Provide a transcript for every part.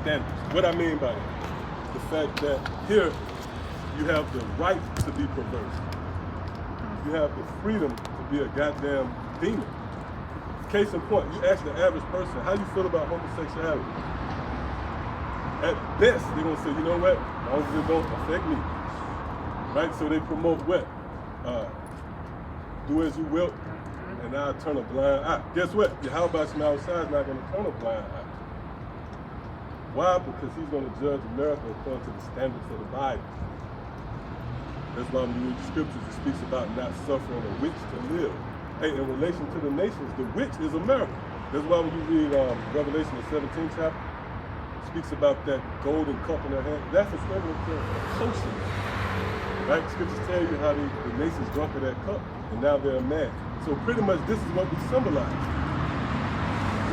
standards. What I mean by that, the fact that here you have the right to be perverse. You have the freedom to be a goddamn demon. Case in point, you ask the average person, how you feel about homosexuality? At best, they're gonna say, you know what, as long as it don't affect me. Right, so they promote what? Do as you will, and I'll turn a blind eye. Guess what? How about you outside is not gonna turn a blind eye. Why? Because he's gonna judge America according to the standards of the Bible. That's why when you read the scriptures, it speaks about not suffering a witch to live. Hey, in relation to the nations, the witch is America. That's why when you read Revelation, the 17th chapter, it speaks about that golden cup in their hand. That's a symbol of potion. Right? Scriptures tell you how the nations drunk of that cup, and now they're mad. So pretty much this is what we symbolize.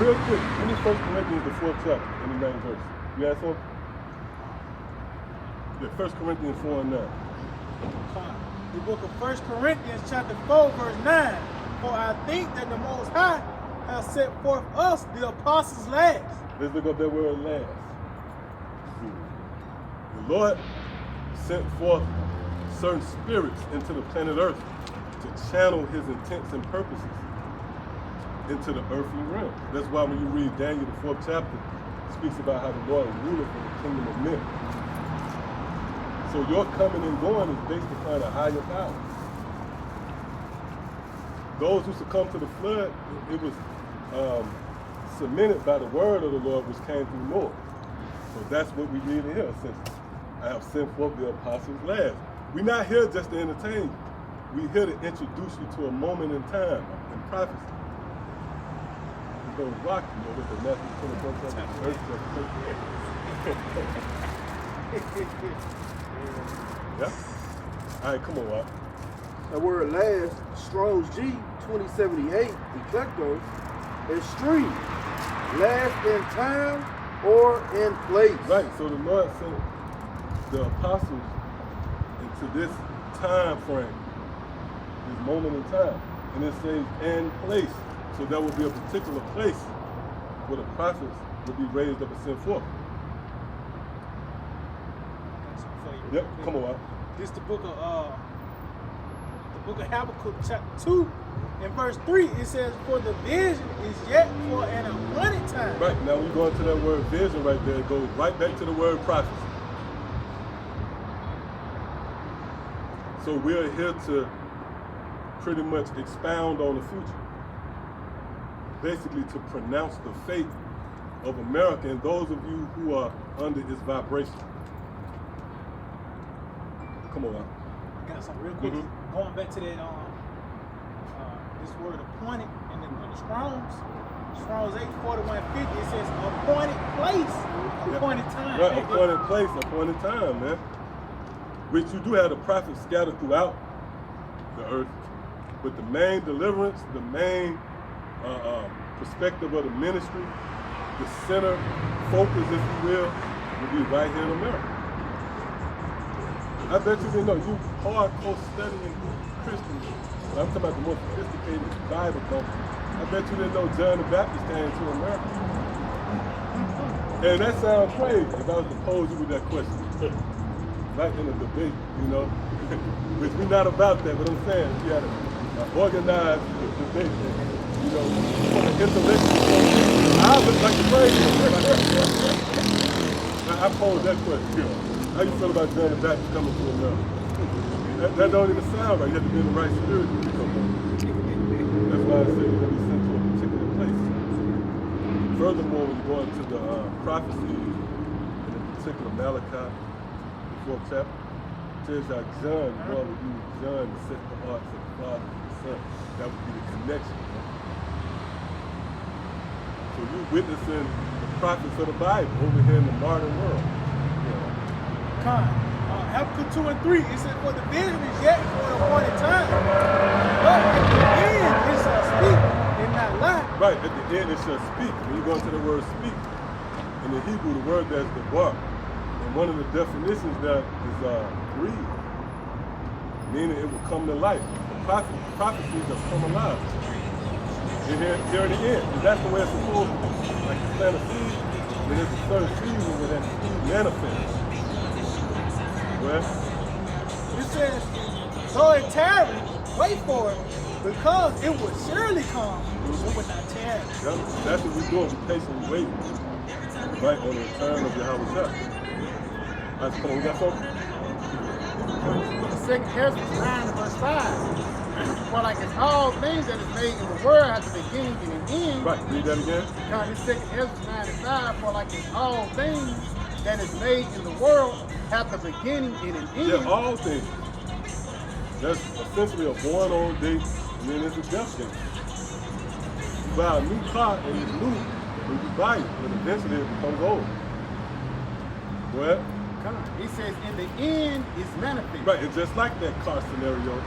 Real quick, give me 1 Corinthians, the 4th chapter, in the 9th verse. You have something? Yeah, 1 Corinthians 4 and 9. The book of 1 Corinthians chapter 4 verse 9. For I think that the Most High has set forth us, the apostles, last. Let's look up that word last. The Lord sent forth certain spirits into the planet Earth to channel his intents and purposes into the earthly realm. That's why when you read Daniel, the 4th chapter, it speaks about how the Lord ruleth in the kingdom of men. So your coming and going is based upon a higher power. Those who succumbed to the flood, it was cemented by the word of the Lord which came through Noah. So that's what we read in here. It says, I have sent forth the apostles last. We're not here just to entertain you. We're here to introduce you to a moment in time in prophecy. We're going to rock you with the Matthew 24 chapter. Yeah? All right, come on, Walt. That word last, Strong's G, 2078, Ejecto, extreme. Last in time or in place. Right, so the Lord sent the apostles into this time frame, this moment in time. And it says in place. So there will be a particular place where the prophets will be raised up and sent forth. Yep, come on out. This is the book of Habakkuk chapter 2 and verse 3. It says, for the vision is yet for an appointed time. Right, now when you go into that word vision right there, it goes right back to the word prophecy. So we're here to pretty much expound on the future. Basically to pronounce the fate of America and those of you who are under its vibration. Come on. I got something real quick. Going back to that, this word appointed in the Strong's 8:4150, it says appointed place, appointed time. Right, appointed place, appointed time, man. Which you do have the prophets scattered throughout the earth, but the main deliverance, the main perspective of the ministry, the center focus, if you will be right here in America. I bet you didn't know, you hardcore studying Christians, I'm talking about the most sophisticated Bible thumpers. I bet you didn't know John the Baptist came to America. And that sounds crazy if I was to pose you with that question. Right in a debate, you know. Which we're not about that, but I'm saying if you had an organized debate, you know, for the intellectual, I look like the crazy. I pose that question. How you feel about John the Baptist coming to America? That don't even sound right. You have to be in the right spirit when you come home. That's why I say you're going to be sent to a particular place. Furthermore, when you go into the prophecies, in particular Malakiyah, the 4th chapter, it tells how John, the Lord would use John to set the hearts of the Father and the Son. That would be the connection. So you're witnessing the prophets of the Bible over here in the modern world. Habakkuk 2 and 3, it says, for the vision is yet for an appointed time. But at the end it shall speak and not lie. Right, at the end it shall speak. When you go into the word speak, in the Hebrew the word there's the bar. And one of the definitions there is breathe. Meaning it will come to life. The prophecies have come alive. They're here at the end. And that's the way it's supposed to be. Like you plant a seed, then there's a certain season where that seed manifests. Well, It says, though it tarry, wait for it, because it will surely come. It will not tarry. yep, that's what we're doing. We're patiently waiting, right, on the return of Yahweh. That's come on, we got something? The second Ezra 9 and verse 5. For like as all things that is made in the world have the beginning and an end. Right, read that again. Now this second Ezra 9 and 5, for like as all things that is made in the world have the beginning and an end. Yeah, all things. That's essentially a born on date, and then there's a death date. You buy a new car and it's new when you buy it, but eventually it becomes old. Well, He says, in the end is manifest. right, it's just like that car scenario.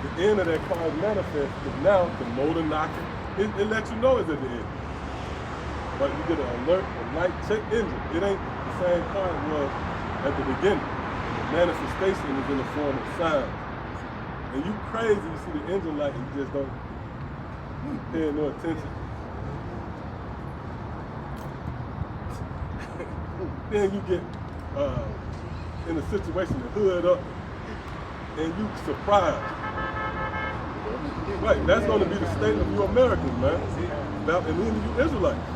The end of that car is manifest, because now the motor knocking, it lets you know it's at the end. But you get an alert, a light, check engine. It ain't the same car it was at the beginning. The manifestation is in the form of sound. And you crazy, you see the engine light, and you just don't pay no attention. Then you get in a situation to hood up, and you surprised. Right, that's going to be the state of you Americans, man. And then you Israelites.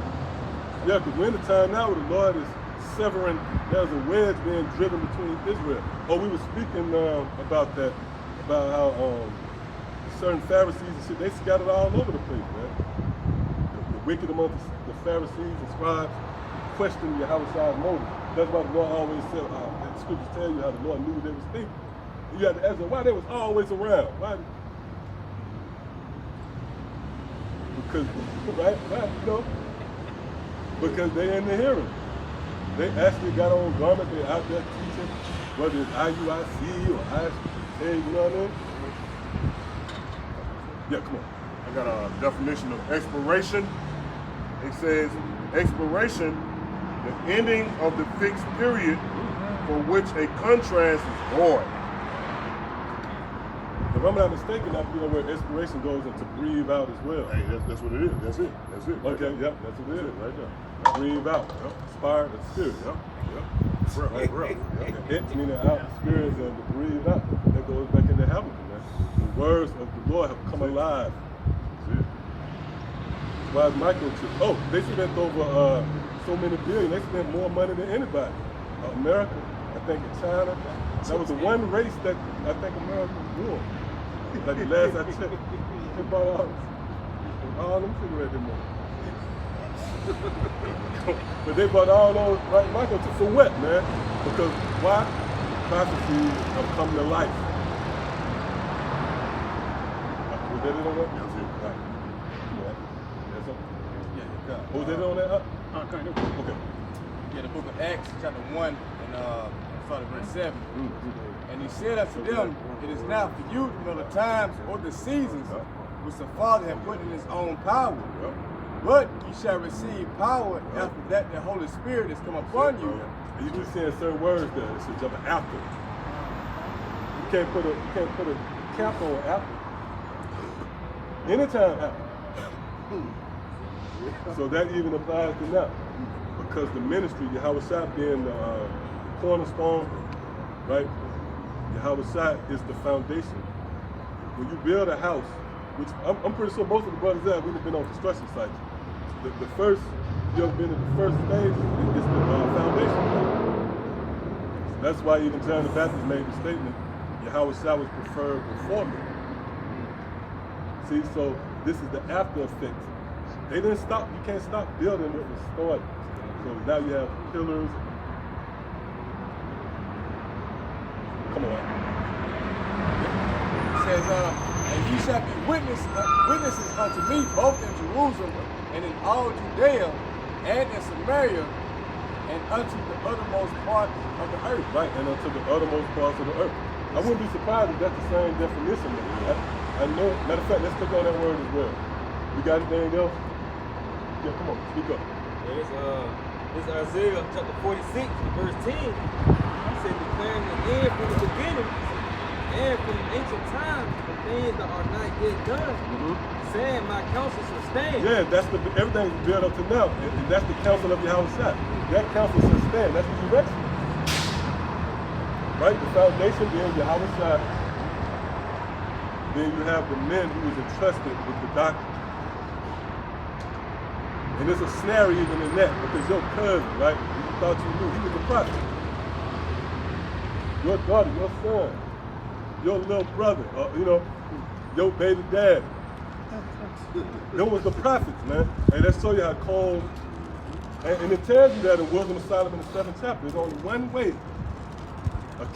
Yeah, because we're in the time now where the Lord is severing, there's a wedge being driven between Israel. Oh, we were speaking about that, about how certain Pharisees and shit, they scattered all over the place, man. The wicked among the Pharisees and scribes questioned Yahweh's motive. That's why the Lord always said, the scriptures tell you how the Lord knew they was thinking. You had to ask them why they was always around. Why? Because, right, you know, because they in the hearing. They actually got on garments, they out there teaching, whether it's IUIC or ISK, you know what I mean? Yeah, come on. I got a definition of expiration. It says, expiration, the ending of the fixed period for which a contrast is void. If I'm not mistaken, I feel where expiration goes into breathe out as well. Hey, that's what it is. That's it. That's it. Okay, yep, that's what it is, right there. Breathe out, yep. Inspired the spirit, yep. Breath. Yep. It meaning out, spirit and the breathe out. That goes back into heaven, man. The words of the Lord have come alive. That's it. Why is Michael? Oh, they spent over so many billion. They spent more money than anybody. America, I think in China. That was the one race that I think America won. Like the last I checked, they bought all them cigarettes in there. But they bought all those, right, Michael, for what, man? Because why? Prophecies have come to life. Was that it on that? That's it. Right. Yeah. That's something? Yeah, Was that on that? Okay. yeah, the book of Acts, chapter 1, and start at verse 7. And he said unto them, it is not for you to know the times or the seasons which the Father hath put in his own power. But ye shall receive power after that the Holy Spirit is come upon you. And you keep saying certain words there. It should jump after. You can't put a cap on after. Anytime after. So that even applies to now. Because the ministry, Yahweh being the cornerstone, right? Yahweh is the foundation. When you build a house, which I'm pretty sure most of the brothers there, we've been on construction sites. The first, you ever been in the first phase, it's the foundation. So that's why even John the Baptist made the statement, Yahweh was preferred before me. See, so this is the after effects. They didn't stop, you can't stop building what was started. So now you have pillars. Come on. It says, and ye shall be witnesses unto me both in Jerusalem and in all Judea and in Samaria and unto the uttermost part of the earth. Right, and unto the uttermost parts of the earth. I wouldn't be surprised if that's the same definition. I know, matter of fact, let's click on that word as well. You got anything else? Yeah, come on, speak up. It's Isaiah chapter 46, verse 10. He said, declaring the end from the beginning And from ancient times, the things that are not yet done, saying my counsel shall stand. Yeah, that's everything's built up to now. And that's the counsel of Yahweh. That counsel shall stand. That's the direction. Right? The foundation being Yahweh. Then you have the men who was entrusted with the doctrine. And there's a snare even in that, because your cousin, right? You thought you knew, he was a prophet. Your daughter, your son, your little brother, your baby dad. Them was the prophets, man. And that show you how cold. And it tells you that in Wisdom of Solomon, the 7th chapter, there's only one way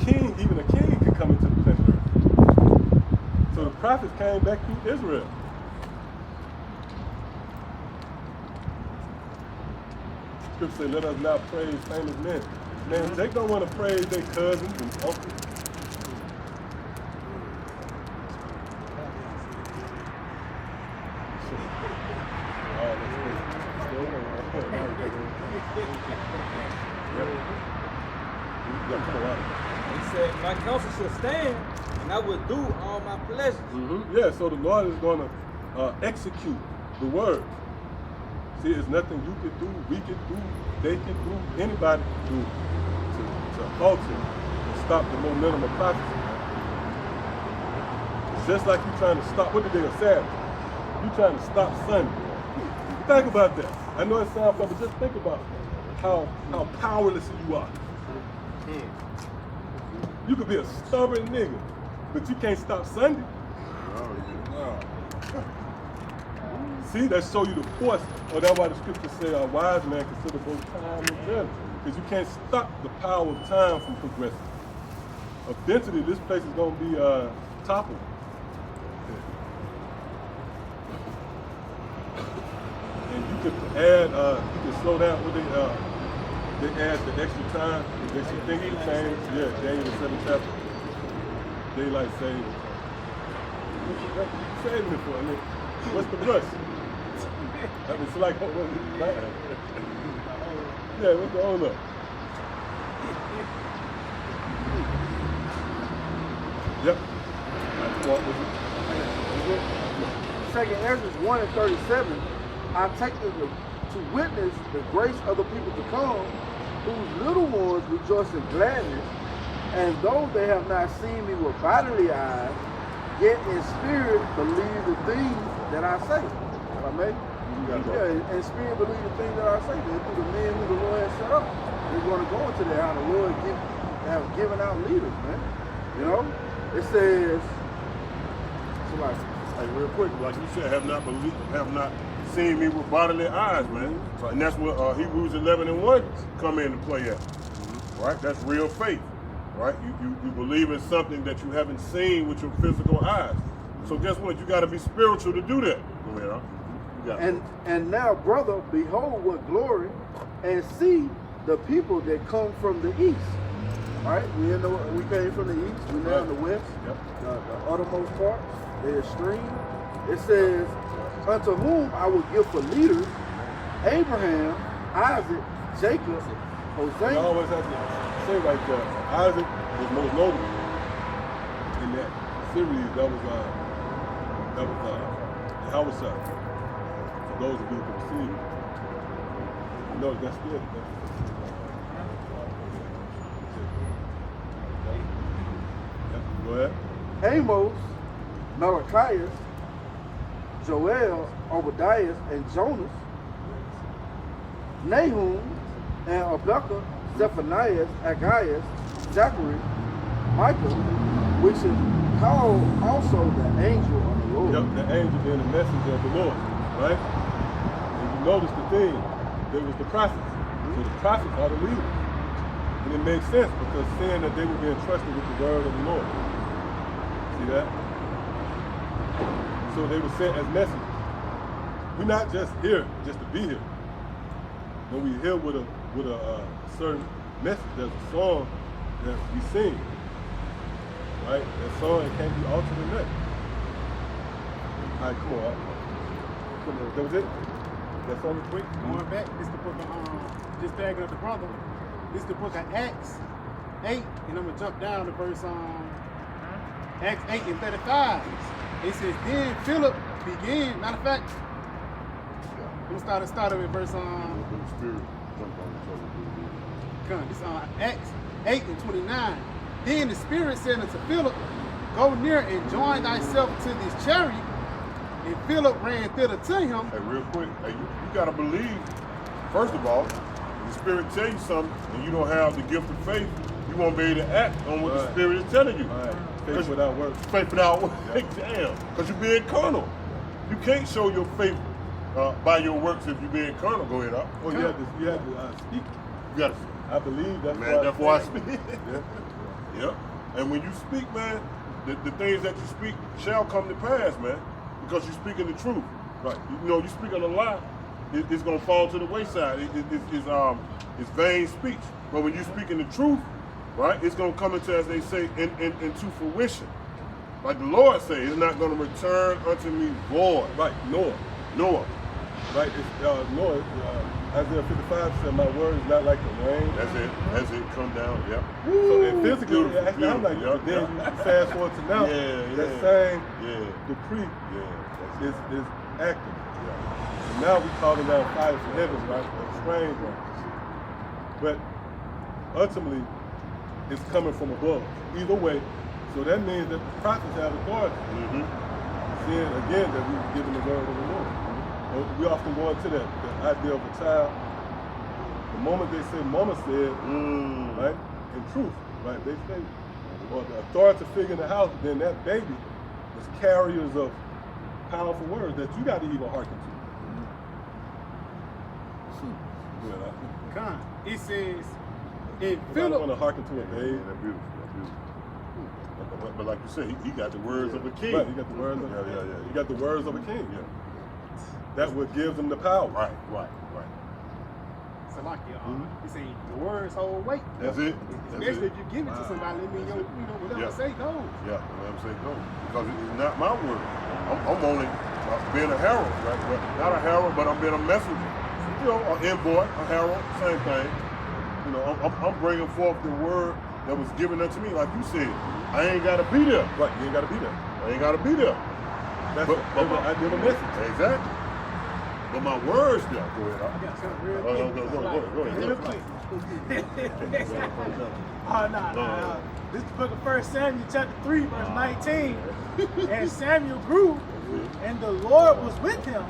even a king could come into the planet Earth. So the prophets came back through Israel. Scripture say, let us not praise famous men. Man, they don't want to praise their cousins and uncles. He said, my counsel shall stand, and I will do all my pleasures. Yeah, so the Lord is going to execute the word. See, it's nothing you could do, we could do, they could do, anybody could do to halt it and stop the momentum of prophecy. It's just like you trying to stop, what the day of Sabbath? You trying to stop Sunday. Think about that. I know it sounds funny, but just think about how powerless you are. You could be a stubborn nigga, but you can't stop Sunday. See, that show you the force. Oh, that's why the scripture say a wise man consider both time and journey. Because you can't stop the power of time from progressing. Eventually, this place is going to be toppled. And you could add, you could slow down. What they add the extra time. They should think to change. Yeah, Daniel the 7th chapter. Daylight saving. What you saving it for? I mean, what's the rush? I mean, it's like, yeah, what's the hold up? Yep. Second Ezra 1 and 37, I take them to witness the grace of the people to come, whose little ones rejoice in gladness, and though they have not seen me with bodily eyes, yet in spirit believe the things that I say. If I may? Yeah, in spirit believe the things that I say. They're through the men who the Lord has set up. We're going to go into that, how the Lord have given out leaders, man. You know? It says, so like, Hey, real quick, like you said, have not seen me with bodily eyes, man. And that's what Hebrews 11 and 1 come into play at. Right? That's real faith. Right? You believe in something that you haven't seen with your physical eyes. So guess what? You got to be spiritual to do that. Go ahead, huh? And now, brother, behold what glory, and see the people that come from the east. Right? We came from the east. We're now in the west. Yep. The uttermost part, the extreme. It says, unto whom I will give for leaders Abraham, Isaac, Jacob, You Hosea. always have to say right there, Isaac was most notable in that series. That was Yahweh. For those of you who can see it. No, that's good. Go ahead. Amos, Malakiyah, Joel, Obadiah, and Jonas, Nahum, and Habakkuk, Zephaniah, Agaius, Zachary, Michael, which is called also the angel of the Lord. Yep, the angel being the messenger of the Lord, right? And you notice the thing, there was the prophets. So the prophets are the leaders. And it makes sense because saying that they would be entrusted with the word of the Lord. See that? So they were sent as messengers. We're not just here just to be here. When we're here with a certain message, there's a song that we sing. Right? That song, it can't be altered in that. All right, come on. That was it? That's all quick? Going back, this the book of, just tagging up the brother, this the book of Acts 8, and I'm going to jump down to verse Acts 8 and 35. It says, then Philip began, matter of fact, I'm gonna start with verse Acts 8 and 29. Then the Spirit said unto Philip, go near and join thyself to this chariot. And Philip ran thither to him. Hey, real quick, hey, you gotta believe, first of all, the Spirit tell you something and you don't have the gift of faith, you won't be able to act on what the Spirit is telling you. Right. Faith without works. Faith without works. Damn. Because you're being carnal. You can't show your faith by your works if you're being carnal. Go ahead, Oh, you have to speak. You gotta I believe that's man, that's why I speak. Yeah. Yep. And when you speak, man, the things that you speak shall come to pass, man. Because you're speaking the truth. Right. You know, you speaking a lie, it's gonna fall to the wayside. It's vain speech. But when you're speaking the truth, right, it's gonna come into, as they say, into fruition. Like the Lord say, it's not gonna return unto me void. Right. Noah. Right. It's Noah. Isaiah 55 said, my word is not like the rain. That's it. Come down. Yep. So in physical, Beautiful, I'm like, beautiful. then you fast forward to now. That same decree is active. And now we calling down fire from heaven, right? Strange ones. But ultimately, it's coming from above. Either way. So that means that the prophets have authority. Seeing again that we've given the word of the Lord. We often go into that idea of a child. The moment they say mama said, right? In truth, right? They say, or the authority figure in the house, then that baby is carriers of powerful words that you got to even hearken to. It says, and You Philip want to hearken to a baby. That's beautiful. But like you said, he got the words of a king. Right, you got the words of You got the words of a king. That what gives them the power. Right. Malakiyah, he said, the words hold weight. That's it. Especially if you give it to somebody, let me whatever I say goes. Yeah, whatever I say goes. Because it's not my word. I'm only being a herald, right? But not a herald, but I'm being a messenger. You know, an envoy, a herald, same thing. You know, I'm bringing forth the word that was given unto me, like you said. I ain't got to be there. Right, you ain't got to be there. I ain't got to be there. That's I did a message. Exactly. But my words there. Go ahead. I got something real Go ahead. Real quick. This is the book of 1 Samuel chapter 3, verse 19. And Samuel grew, and the Lord was with him,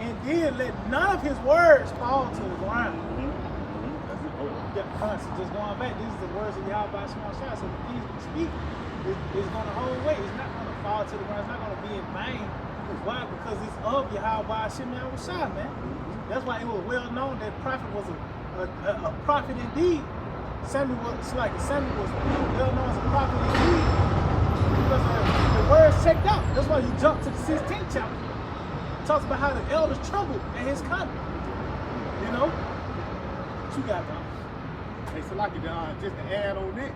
and did let none of his words fall to the ground. So just going back, these are the words of Yahweh by small shots. So the things we speak is going to hold weight. It's not going to fall to the ground. It's not going to be in vain. Why? Because it's of Yahweh Shemel Rashad, man. That's why it was well known that prophet was a prophet indeed. Samuel was well known as a prophet indeed because the words checked out. That's why you jump to the 16th chapter. It talks about how the elders trembled at his coming. You know? What you got, man? Hey, so like just to add on that,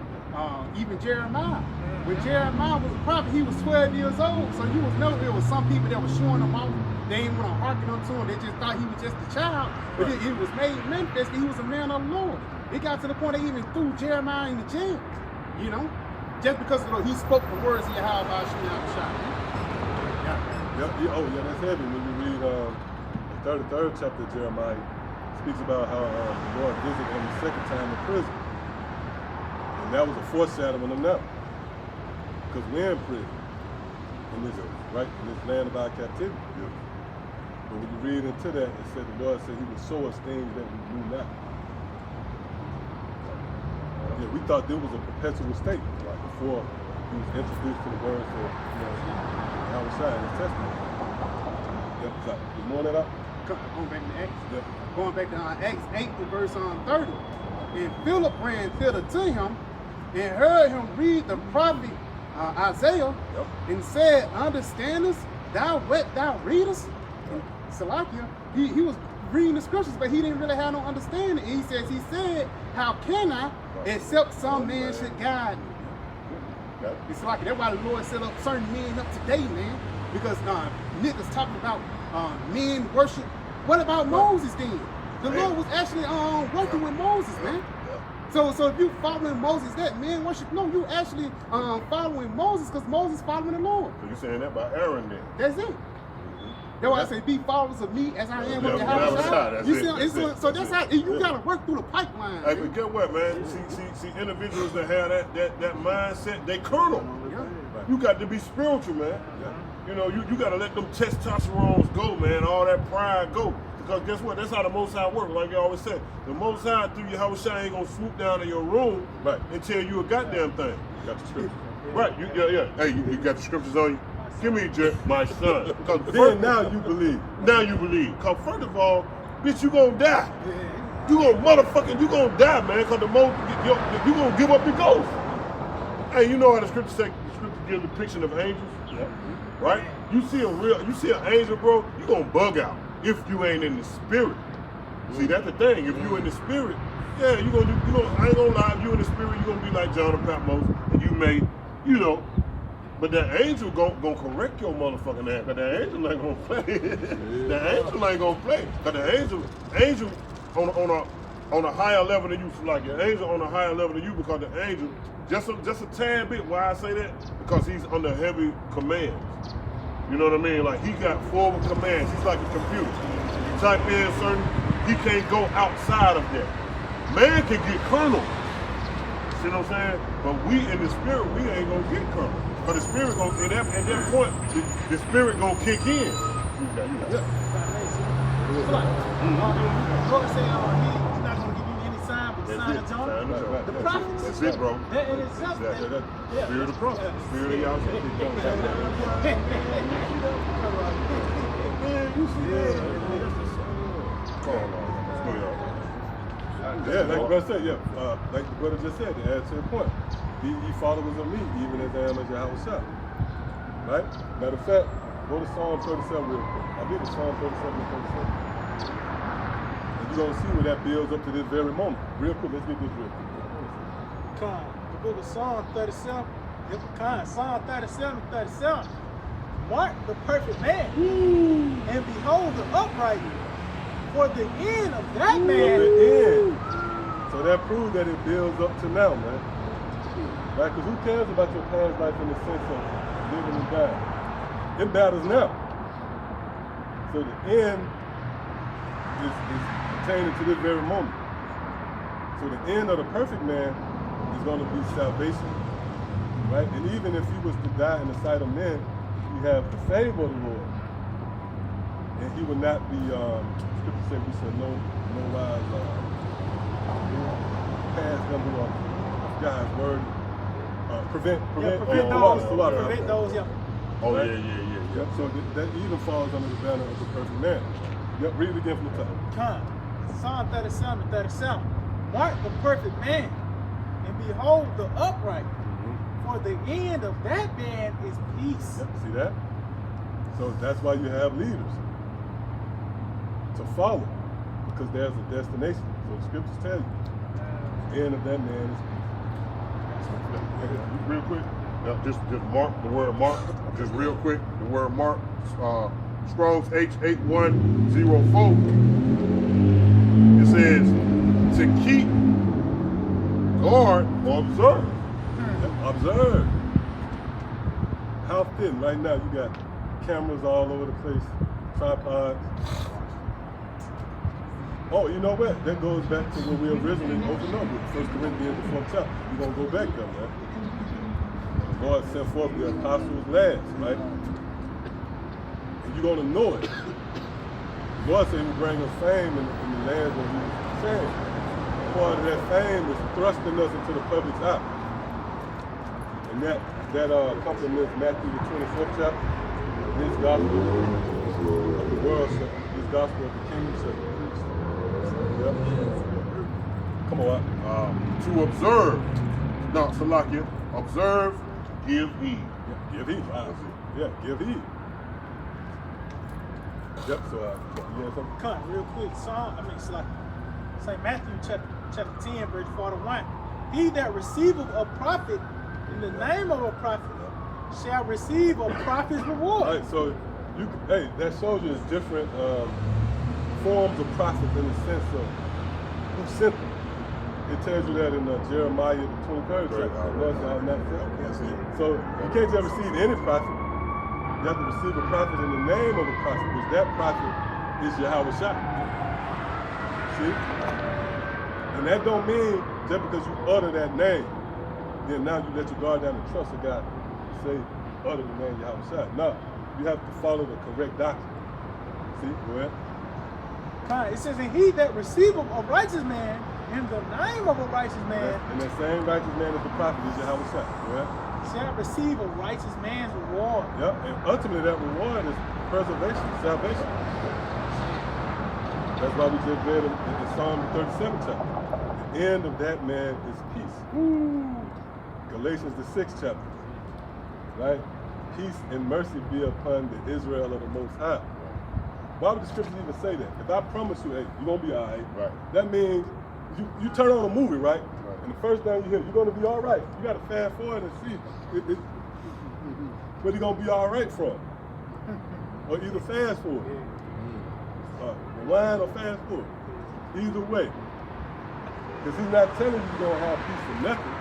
even Jeremiah. When Jeremiah was a prophet, he was 12 years old. So you was know there was some people that were showing him off. They didn't want to hearken unto him. They just thought he was just a child. But it was made manifest that he was a man of the Lord. It got to the point they even threw Jeremiah in the jail. You know? Just because he spoke the words of Yahweh by Shemel Rashad. That's heavy. When you read the 33rd chapter of Jeremiah, speaks about how the Lord visited him the second time in prison. And that was a foreshadowing of now. Because we're in prison in this land of our captivity. But when you read into that, it said the Lord said he would show us things that we knew not. We thought there was a perpetual state before he was introduced to the words of Yahushua in his testimony. You more that up? Going back to Acts. Going back to Acts 8 and verse 30. And Philip ran thither to him and heard him read the prophet Isaiah and said, understandest thou what thou readest? And Malakiyah, he was reading the scriptures, but he didn't really have no understanding. And he said, how can I, except some man should guide me? It's like that's why the Lord set up certain men up today, man. Because niggas talking about men worship. What about Moses then? The Lord was actually working with Moses, man. So if you following Moses, that man worship, no, you actually following Moses because Moses following the Lord. So you're saying that by Aaron then? That's it. That's why I say be followers of me as I am with Yeah, Yahweh. that's You it, see, that's so, it, so that's that's it. how you gotta work through the pipeline. Hey, man. but get what, man? See, individuals that have that mindset, they carnal. Yeah. You got to be spiritual, man. You know, you got to let them testosterones go, man. All that pride go. Because guess what? That's how the Most High works. Like you always say, the Most High through your house ain't gonna swoop down in your room and tell you a goddamn thing. You got the scripture. Right? Yeah. Hey, you got the scriptures on you. Give me, my son. Then now you believe. Now you believe. Because first of all, bitch, you gonna die. You gonna die, man. Because the most you gonna give up your ghost. Hey, you know how the scripture say? The scripture gives a depiction of angels. Yeah. Right? You see an angel, bro. You gonna bug out if you ain't in the spirit. See, that's the thing. If you in the spirit, yeah, I ain't gonna lie. If you in the spirit, you gonna be like John and Patmos, and you may, But that angel gonna correct your motherfucking ass. Cause that angel ain't gonna play. The angel ain't gonna play. Cause the angel on a higher level than you. Like an angel on a higher level than you, because the angel just a tad bit. Why I say that? Because he's under heavy commands. You know what I mean? Like he got forward commands. He's like a computer. You type in certain, he can't go outside of that. Man can get carnal. See what I'm saying? But we in the spirit, we ain't gonna get carnal. But the spirit gonna, at that point, the spirit gonna kick in. Lord say, he's not going to give you any sign but the sign of Jonah. The prophets. That's it, bro. That in itself. Spirit of prophet. Spirit of Yahweh. Yeah, like the brother said, like the brother just said, to add to the point. Ye followers of me, even as I am as Yahweh. Right? Matter of fact, go to Psalm 37 real quick. I did the Psalm 37 and 37. And you're going to see where that builds up to this very moment. Real quick, let's get this real quick. The book of Psalm 37. Psalm 37 and 37. Mark the perfect man. And behold the upright. For the end of that man. So that proves that it builds up to now, man. Right? Because who cares about your past life in the sense of living and dying? It matters now. So the end is pertaining to this very moment. So the end of the perfect man is going to be salvation. Right? And even if he was to die in the sight of men, he have the favor of the Lord. And he would not be, scripture said, we said no wise pass them who are God's word. Prevent those, Oh, right? yeah. Yep. So that even falls under the banner of the perfect man. Yep, read it again from the top. Psalm 37 and 37. Mark the perfect man, and behold the upright. For the end of that man is peace. Yep, see that? So that's why you have leaders to follow, because there's a destination. So the scriptures tell you, the end of that man is peace. Real quick, just mark the word mark. Just real quick, the word mark. Strong's H8104. It says to keep, guard, or observe. Observe. How thin right now? You got cameras all over the place, tripods. Oh, you know what? That goes back to where we originally opened up with 1 Corinthians, the 4th chapter. We're going to go back there, man. The Lord sent forth the apostles last, right? And you're going to know it. The Lord said he would bring us fame in the lands where we was saying. Part of that fame is thrusting us into the public's eye. And that complements Matthew the 24th chapter. This gospel of the world, this gospel of the kingdom shall be preached. Yep. Come on, to observe. No, Malakiyah, observe, give heed. Yeah, give heed. Yeah, give heed. Yep. So you have something? Come on, real quick. It's like St. Matthew chapter 10, verse 41. He that receiveth a prophet in the name of a prophet shall receive a prophet's reward. All right, so that shows you it's different forms of prophets in the sense of who sent them. It tells you that in Jeremiah the 23rd chapter. That's it. So you can't just receive any prophet. You have to receive a prophet in the name of a prophet, which that prophet is Yahweh Shai. See? And that don't mean just because you utter that name, then now you let your guard down and trust a God to say, utter the name Yahweh Shai. No, you have to follow the correct doctrine. See? Go ahead. It says, and he that receiveth a righteous man in the name of a righteous man And that same righteous man is the prophet is Yahweh Shai. Go ahead. shall receive a righteous man's reward. Yep, and ultimately that reward is preservation, salvation. That's why we just read in Psalm 37 chapter. The end of that man is peace. Galatians the 6th chapter. Right? Peace and mercy be upon the Israel of the Most High. Why would the scriptures even say that? If I promise you, hey, you're gonna be all right, that means you turn on a movie, right? And the first thing you hear, you're gonna be all right. You gotta fast forward and see where you're gonna be all right from. Or either fast forward. Rewind or fast forward. Either way. Because he's not telling you you're gonna have peace for nothing.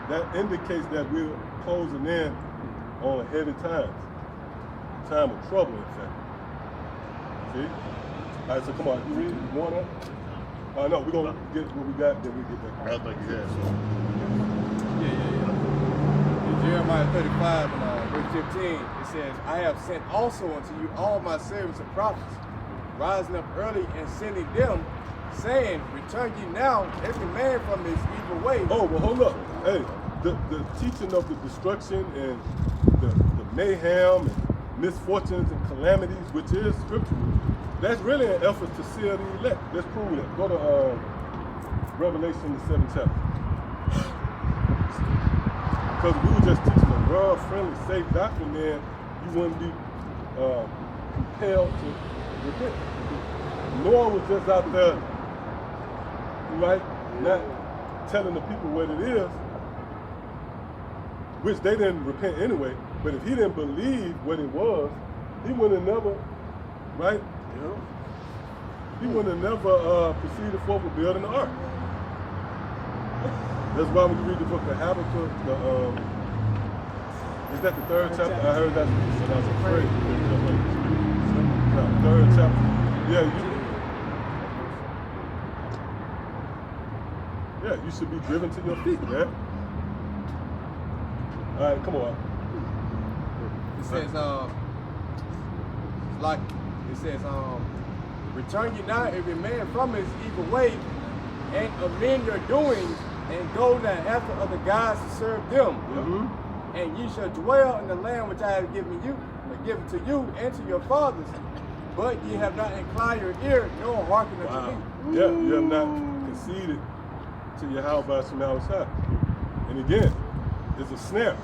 That indicates that we're closing in on heavy times. Time of trouble, in fact. See? All right, so come on, you read it? You want that? No, we're going to get what we got, then we get back. I think you have some. In Jeremiah 35 and verse 15, it says, I have sent also unto you all my servants and prophets, rising up early and sending them, saying, return ye now, every man from his evil way. Oh, well, hold up. Hey, the teaching of the destruction and the mayhem and misfortunes and calamities, which is scriptural, that's really an effort to seal the elect. Let's prove that. Go to Revelation the 7th chapter. Because we were just teaching a world-friendly, safe doctrine, then you wouldn't be compelled to repent. Noah was just out there, right, not telling the people what it is, which they didn't repent anyway. But if he didn't believe what it was, he would have never, right? He would have never proceeded forward with building the ark. That's why when you read the book of Habakkuk, is that the 3rd chapter? I heard that, and I was afraid. No, 3rd chapter. Yeah, you should be driven to your feet, man. All right, come on. It says, return ye now every man from his evil way, and amend your doings, and go not after other gods to serve them. And ye shall dwell in the land which I have given to you and to your fathers. But ye have not inclined your ear, nor hearkened unto me. Yeah, you have not conceded to Yahweh Shai. And again, it's a snare.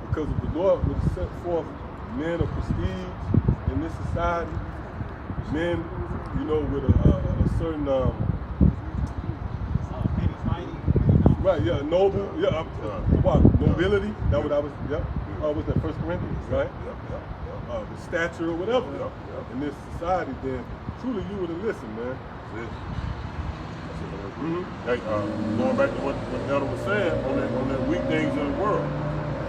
Because if the Lord would set forth men of prestige in this society, men, you know, with a certain right, yeah, noble, yeah, nobility. That's what I was, was that 1 Corinthians, right? The stature or whatever in this society, then truly you would have listened, man. Hey, going back to what Elder was saying on that weak things in the world.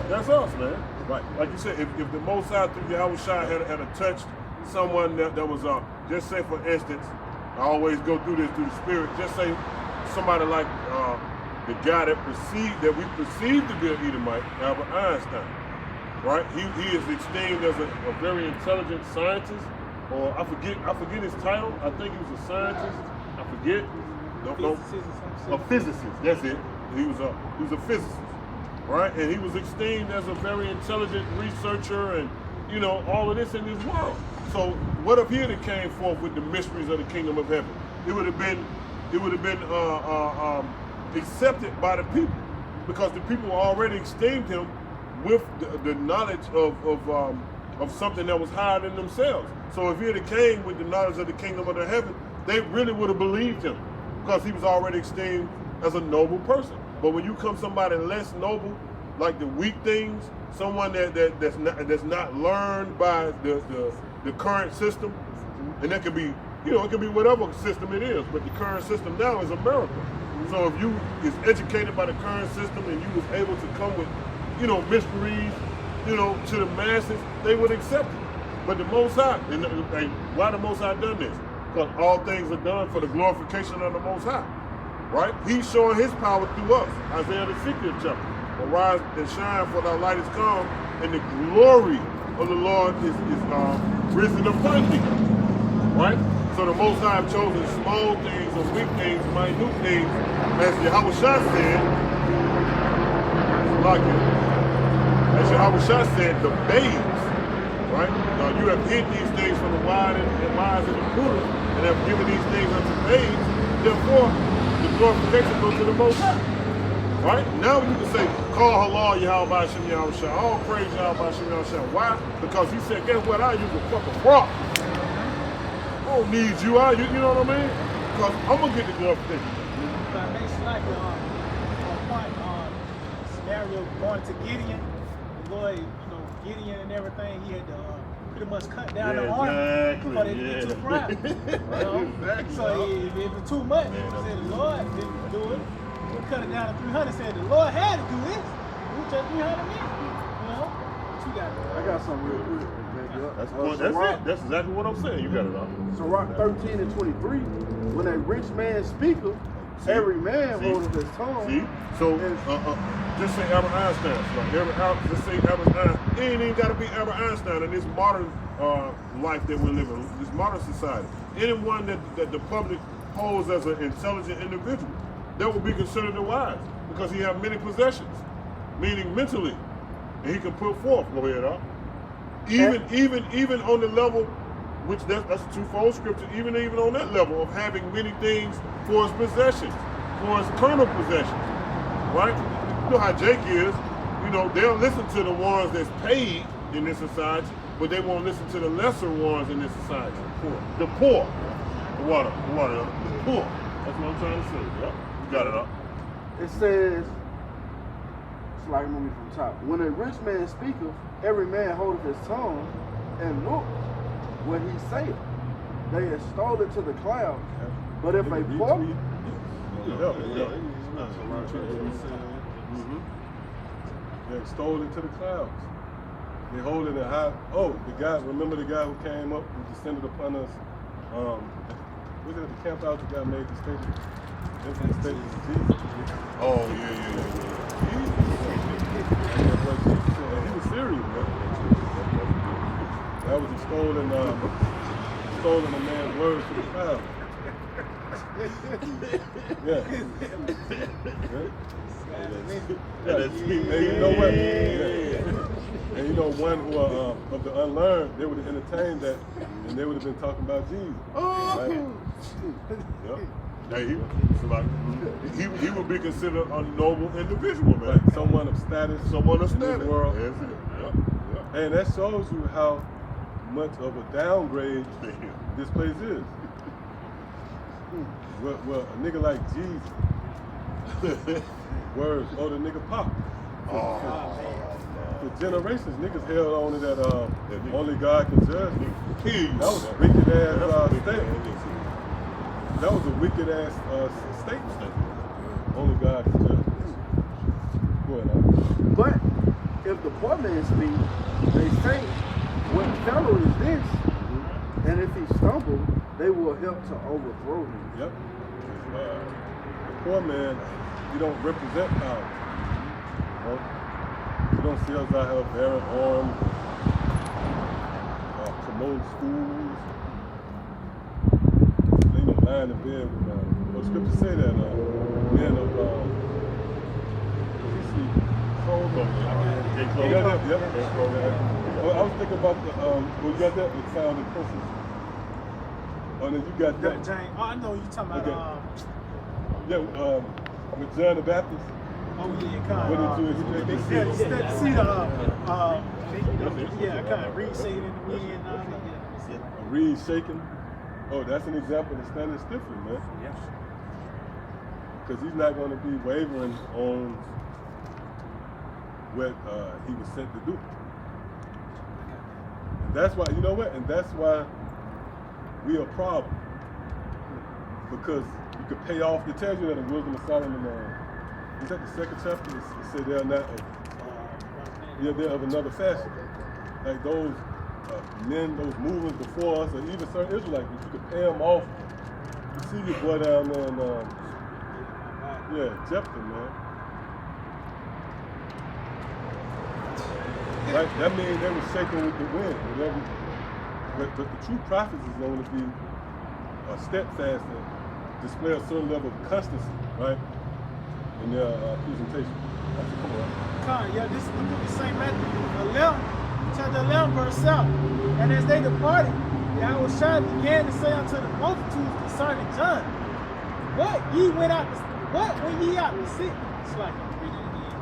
That's us, man. Right. Like you said, if the Most High through Yahweh Shai had touched someone that was, just say for instance, I always go through this through the Spirit, just say somebody like the guy that we perceive to be an Edomite, Albert Einstein, right? He is esteemed as a very intelligent scientist, or I forget his title. I think he was a scientist. I forget. A physicist. That's it. He was a physicist, right? And he was esteemed as a very intelligent researcher, and you know all of this in this world. So what if he had came forth with the mysteries of the kingdom of heaven? It would have been accepted by the people, because the people already esteemed him with the knowledge of something that was higher than themselves. So if he had came with the knowledge of the kingdom of the heaven, they really would have believed him, because he was already esteemed as a noble person. But when you come somebody less noble, like the weak things, someone that's not learned by the current system, and that could be You know, it can be whatever system it is, but the current system now is America. So if you is educated by the current system and you was able to come with, you know, mysteries, you know, to the masses, they would accept it. But the Most High, and why the Most High done this? Because all things are done for the glorification of the Most High, right? He's showing his power through us. Isaiah the 60th chapter. Arise and shine, for thy light is come, and the glory of the Lord is risen upon thee, right? So the Most High have chosen small things or weak things, minute things, as Yahushua said, as Yahushua said, the babes, right? You have hid these things from the wise and the prudent, and have given these things unto babes. Therefore, the glorification goes to the Most High, right? Now you can say, call halal Yahweh Hashem Yahushua. All praise Yahweh Hashem Yahushua. Why? Because he said, guess what? I use a fucking rock. I don't need you, you know what I mean? Because I'm gonna get the glorification. But it makes like scenario going to Gideon. The Lord, you know, Gideon and everything, he had to pretty much cut down the army before they get too proud. Exactly. So if it was too much, he said the Lord didn't do it. We cut it down to 300. Said the Lord had to do this. We just 300 men. You know, what you got? I got something real quick. That's it. That's exactly what I'm saying. You got it all. Sirach 13 and 23. When a rich man speaketh, every man holdeth his tongue. See? So just say Albert Einstein. Just say Albert Einstein. It ain't even got to be Albert Einstein in this modern life that we're living, this modern society. Anyone that the public holds as an intelligent individual, that would be considered a wise because he have many possessions, meaning mentally, and he can put forth. Go ahead, Even on the level, which that's a twofold scripture. Even on that level of having many things for his possessions, for his carnal possessions, right? You know how Jake is. You know, they'll listen to the ones that's paid in this society, but they won't listen to the lesser ones in this society. The poor. The water, the poor. That's what I'm trying to say. Yep. You got it up. It says, it's like moving from top. When a rich man speaketh, every man holdeth his tongue, and look what he saith. They extol it to the clouds. But if a poor they extol it to the clouds. They hold it in high. Oh, remember the guy who came up, who descended upon us? Was it at the camp out? The guy made the statement. Infinite statement of Jesus. Oh, yeah. He was serious, man. That was extolling a man's words to the clouds. Yeah. And you know what? Yeah. And you know, one who of the unlearned, they would have entertained that, and they would have been talking about Jesus. Right? Yep. He would be considered a noble individual, man. Like someone of status, in this world. Yep. And that shows you how much of a downgrade this place is. Well, a nigga like Jesus, words, the nigga pop. For generations, niggas held on to that only God can judge me. That was a wicked ass statement. That was a wicked ass statement. Only God can judge. Go ahead, But if the poor man speak, they say, what fellow is this? And if he stumble, they will help to overthrow him. Yep. The poor man, you don't represent power. You don't see us out here bearing arms, promoting schools. Ain't no lying in bed with well, scripture say that men of I was thinking about the you got that with sound and persons. Oh, then you got that. James. Oh, I know you talking about. With John the Baptist. Oh yeah, kind What of. did you See kind of reed shaking in the wind and all that. A reed shaking. Oh, that's an example of standing stiffly, man. Yeah. Because he's not going to be wavering on what he was sent to do. And that's why, you know what? And that's why we a problem. because you could pay off. It tells you that in Wisdom of Solomon, is that the second chapter? It said they're not, they're of another fashion. Like those men, those movers before us, or even certain Israelites, but you could pay them off. You see your boy down there in, Jephthah, man. Right? That means they were shaking with the wind. Whatever. But the true prophets is going to be steadfast and display a certain level of constancy, right? In their presentation. That's come on. Yeah, this is the book of St. Matthew 11, chapter 11, verse 7. And as they departed, Yahushua began to say unto the multitudes concerning John, what went ye out to see? It's like I'm reading it again.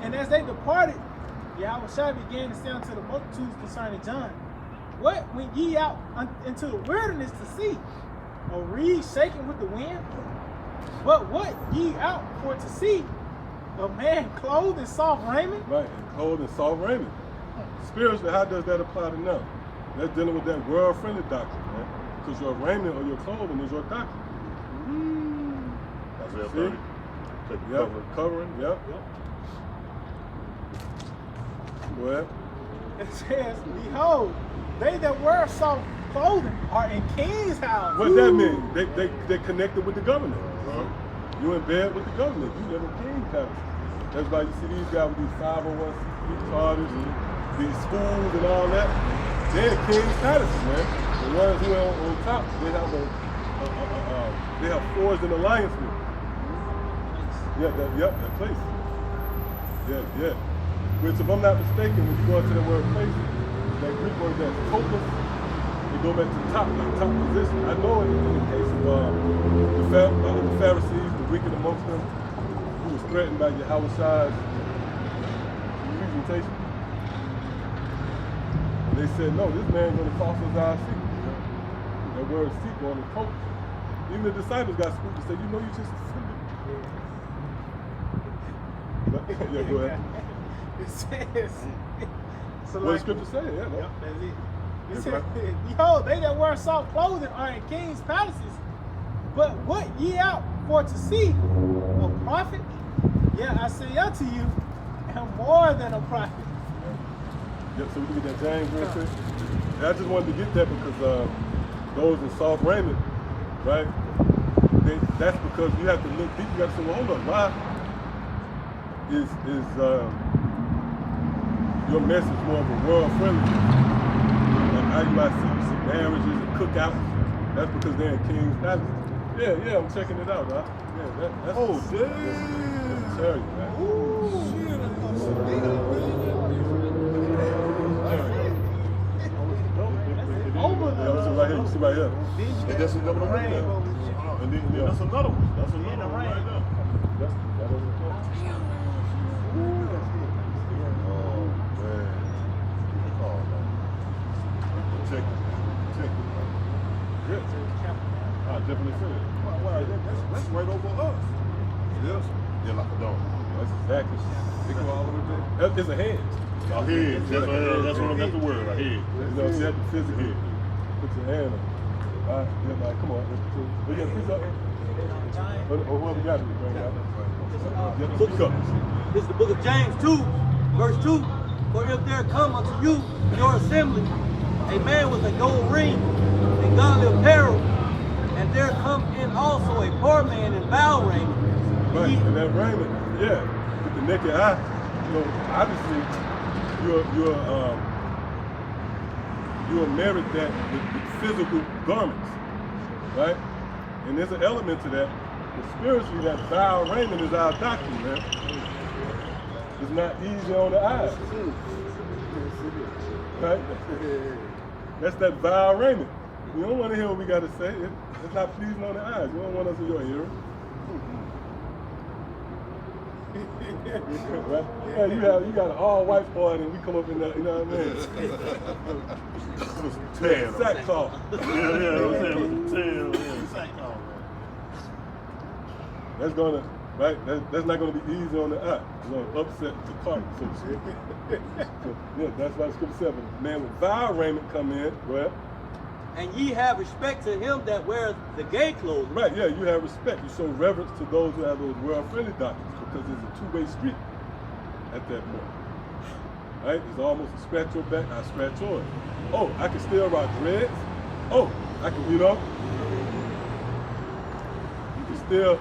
And as they departed, Yahushua began to say unto the multitudes concerning John, what went ye out into the wilderness to see? A reed shaking with the wind? But what ye out for to see? A man clothed in soft raiment? Right, and clothed in soft raiment. Spiritually, how does that apply to now? That's dealing with that world-friendly doctrine, man. Because your raiment or your clothing is your doctrine. Isaiah See? 30. Yep, covering, yep. Go ahead. It says, behold, they that wear soft clothing are in king's house. What that mean? They connected with the government. You in bed with the government. You live in King Palace. That's why you see these guys with these 501c3 charters and these schools and all that. They're in King's Palaces, man. The ones who are on top, they have forged an alliance with. That place. Yeah. Which, if I'm not mistaken, when you go into the word place, that Greek word that's topos, you go back to the top position. I know in the case of the Pharisees, the wicked amongst them, who was threatened by Yahushua's presentation. They said, no, this man's going to cost us our secret. That word secret on the coat. Even the disciples got spooked and said, you know, you just offended. Yeah, go ahead. It says, so What the scripture say? Yeah, no. Yep, that's it. It says, behold, they that wear soft clothing are in king's palaces. But what ye out for to see? A prophet? Yeah, I say unto you, am more than a prophet. Yep, so we can get that James real quick. And I just wanted to get that because those in soft raiment, right? That's because you have to look deep. You got to say, well, hold up, why is your message more of a world friendly? Like how you might see some marriages and cookouts. That's because they're in King's Palace. Yeah, I'm checking it out, huh? Yeah, that's Oh, damn. That's tell you, man. Right here, you see right here. And that's another one right there. And then that's another one. That's another one right there. Check it. Good. I definitely feel it. That's right over us. Yes. Yeah, like a dog. That's exactly. It go all the way back. It's a hedge. A head. That's what I got the word. A head. You know, you have to physically put your hand on it. All right, yeah, man, come on. But yeah, speak up. Or whoever got it, bring it out. Speak up. This is the book of James 2, verse 2. For if there come unto you in your assembly a man with a gold ring and godly apparel, and there come in also a poor man in foul raiment. Right, and that raiment, yeah, with the naked eye, you know, obviously you're married that with physical garments, right? And there's an element to that. But spiritually, that vile raiment is our doctrine, man. It's not easy on the eyes. Right? That's that vile raiment. You don't want to hear what we got to say. It's not pleasing on the eyes. You don't want us in your ear. Right? Yeah, you got an all-white party and we come up in there, you know what I mean? Tan. Sackcloth. That's gonna, right? That's not gonna be easy on the eye. It's gonna upset the cart, so to speak. So, yeah, that's why the scripture said, but man with vile raiment come in, well, And ye have respect to him that weareth the gay clothes. Right, yeah, you have respect. You show reverence to those who have those world-friendly doctrines because it's a two-way street at that point. Right? It's almost a scratch your back, I scratch yours. Oh, I can still rock dreads. Oh, I can, you know. You can still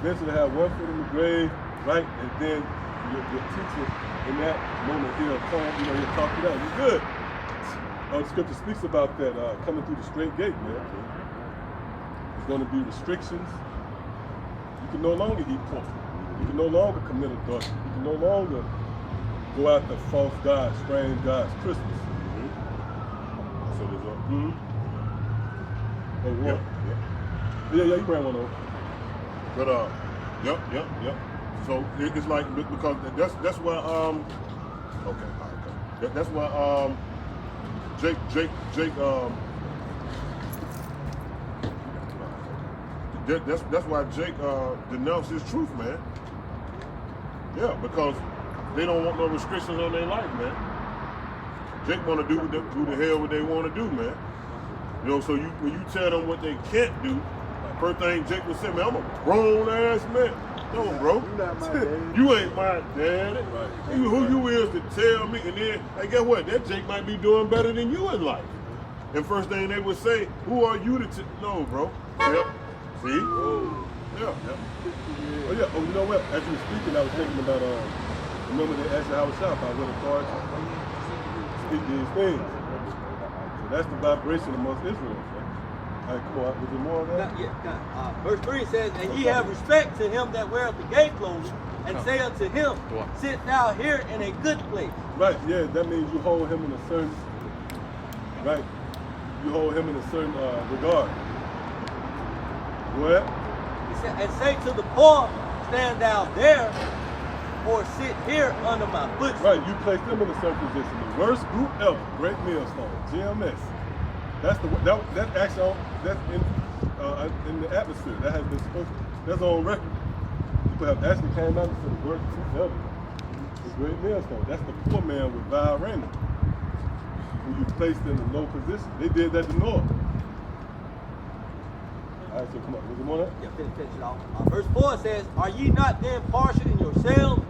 eventually have one foot in the grave, right? And then your teacher in that moment, he'll come, you know, he'll talk you down. You're good. The scripture speaks about that coming through the straight gate, man. There's going to be restrictions. You can no longer eat pork. You can no longer commit adultery. You can no longer go after false gods, strange gods, Christmas. So there's a Oh, what? Yeah, you bring one over. But yep. So it's like because that's why okay. That's why Jake that's why Jake denounced his truth, man. Yeah, because they don't want no restrictions on their life, man. Jake want to do who the hell what they want to do, man. You know, so when you tell them what they can't do, first thing Jake would say, man, I'm a grown ass man. No, bro. You not my daddy. You ain't my daddy. Right. Who you is to tell me? And then, hey, guess what? That Jake might be doing better than you in life. And first thing they would say, who are you to no, bro. Yep. See? Oh. Yeah. Oh, yeah. Oh, you know what? As you were speaking, I was thinking about, remember they asked Howard Shop, I would authority speak these things. So that's the vibration amongst Israel. All right, come on. Was there more of that? Verse 3 says, and ye have respect to him that weareth the gay clothes, and say unto him, sit thou here in a good place. Right, yeah, that means you hold him in a certain, right? You hold him in a certain regard. Go ahead. He said, and say to the poor, stand thou there, or sit here under my footstool. Right, you place them in a certain position. The worst group ever, Great Millstone, GMS. That's that actually that's in the atmosphere. That has been spoken. That's on record. People have actually came out and said the worst group ever. The Great Millstone. That's the poor man with vile raiment, who you placed in a low position. They did that to Noah. All right, so come on. Was there more of that? Yeah, finish it off. Verse 4 says, are ye not then partial in yourselves,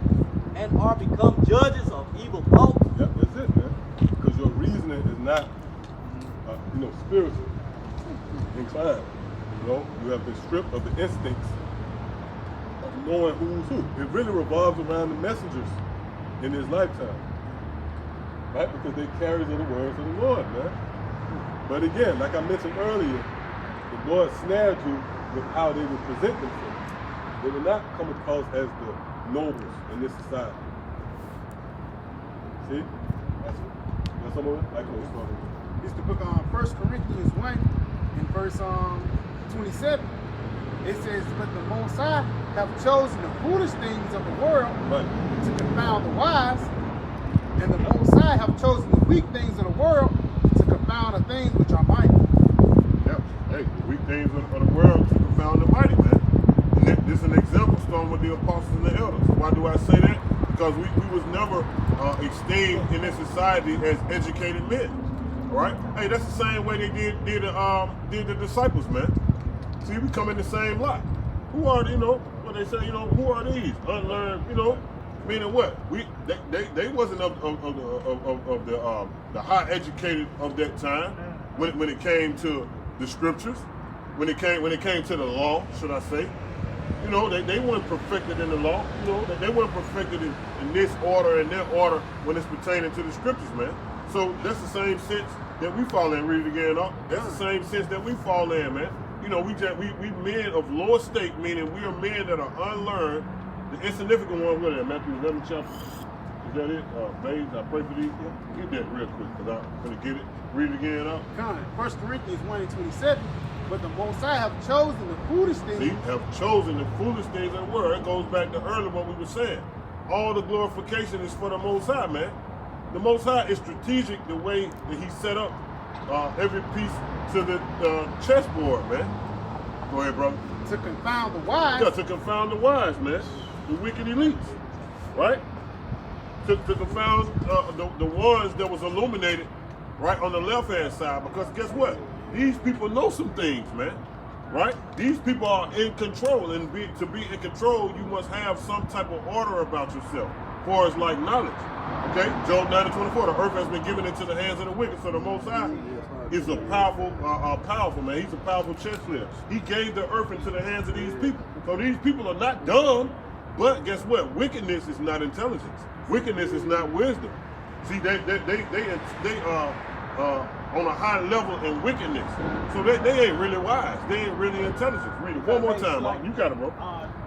and are become judges of evil thoughts? Yep, that's it, man. Because your reasoning is not, spiritual inclined. You know, you have been stripped of the instincts of knowing who's who. It really revolves around the messengers in his lifetime, right? Because they carriers of the words of the Lord, man. But again, like I mentioned earlier, the Lord snared you with how they would present themselves. They would not come across as the nobles in this society. See? That's some of it? I can explain it. It's the book on 1 Corinthians 1 in verse 27. It says, but the Most High have chosen the foolish things of the world to confound the wise, and the Most High have chosen the weak things of the world to confound the things which are mighty. Yep. Hey, the weak things of the world to confound the mighty, man. And this is an example starting with the apostles and the elders. Why do I say that? Because we was never esteemed in this society as educated men. Right? Hey, that's the same way they did the disciples, man. See, we come in the same lot. Who are, what they say, who are these? Unlearned, meaning what? They wasn't of the high educated of that time when it came to the scriptures, when it came to the law, should I say. They weren't perfected in the law, they weren't perfected in this order and that order when it's pertaining to the scriptures, man. So that's the same sense that we fall in. Read it again, up. That's the same sense that we fall in, man. We men of low estate, meaning we are men that are unlearned. The insignificant one, what is that? Matthew 11 chapter. Is that it? Babes, I pray for these. Get that real quick, because I'm going to get it. Read it again, up. 1 Corinthians 1 and 27. But the Most High have chosen the foolish things. See, have chosen the foolish things of the world. It goes back to earlier what we were saying. All the glorification is for the Most High, man. The Most High is strategic the way that he set up every piece to the chessboard, man. Go ahead, brother. To confound the wise. Yeah, to confound the wise, man. The wicked elites, right? To confound the ones that was illuminated right on the left-hand side. Because guess what? these people know some things, man. Right? These people are in control, and to be in control, you must have some type of order about yourself, as far as like knowledge. Okay, Job 9:24, the earth has been given into the hands of the wicked, so the Most High is a powerful man. He's a powerful chess player. He gave the earth into the hands of these people. So these people are not dumb, but guess what? Wickedness is not intelligence. Wickedness is not wisdom. See, they on a high level in wickedness. So they ain't really wise. They ain't really intelligent. Read it one more time, Mike. You got it, bro.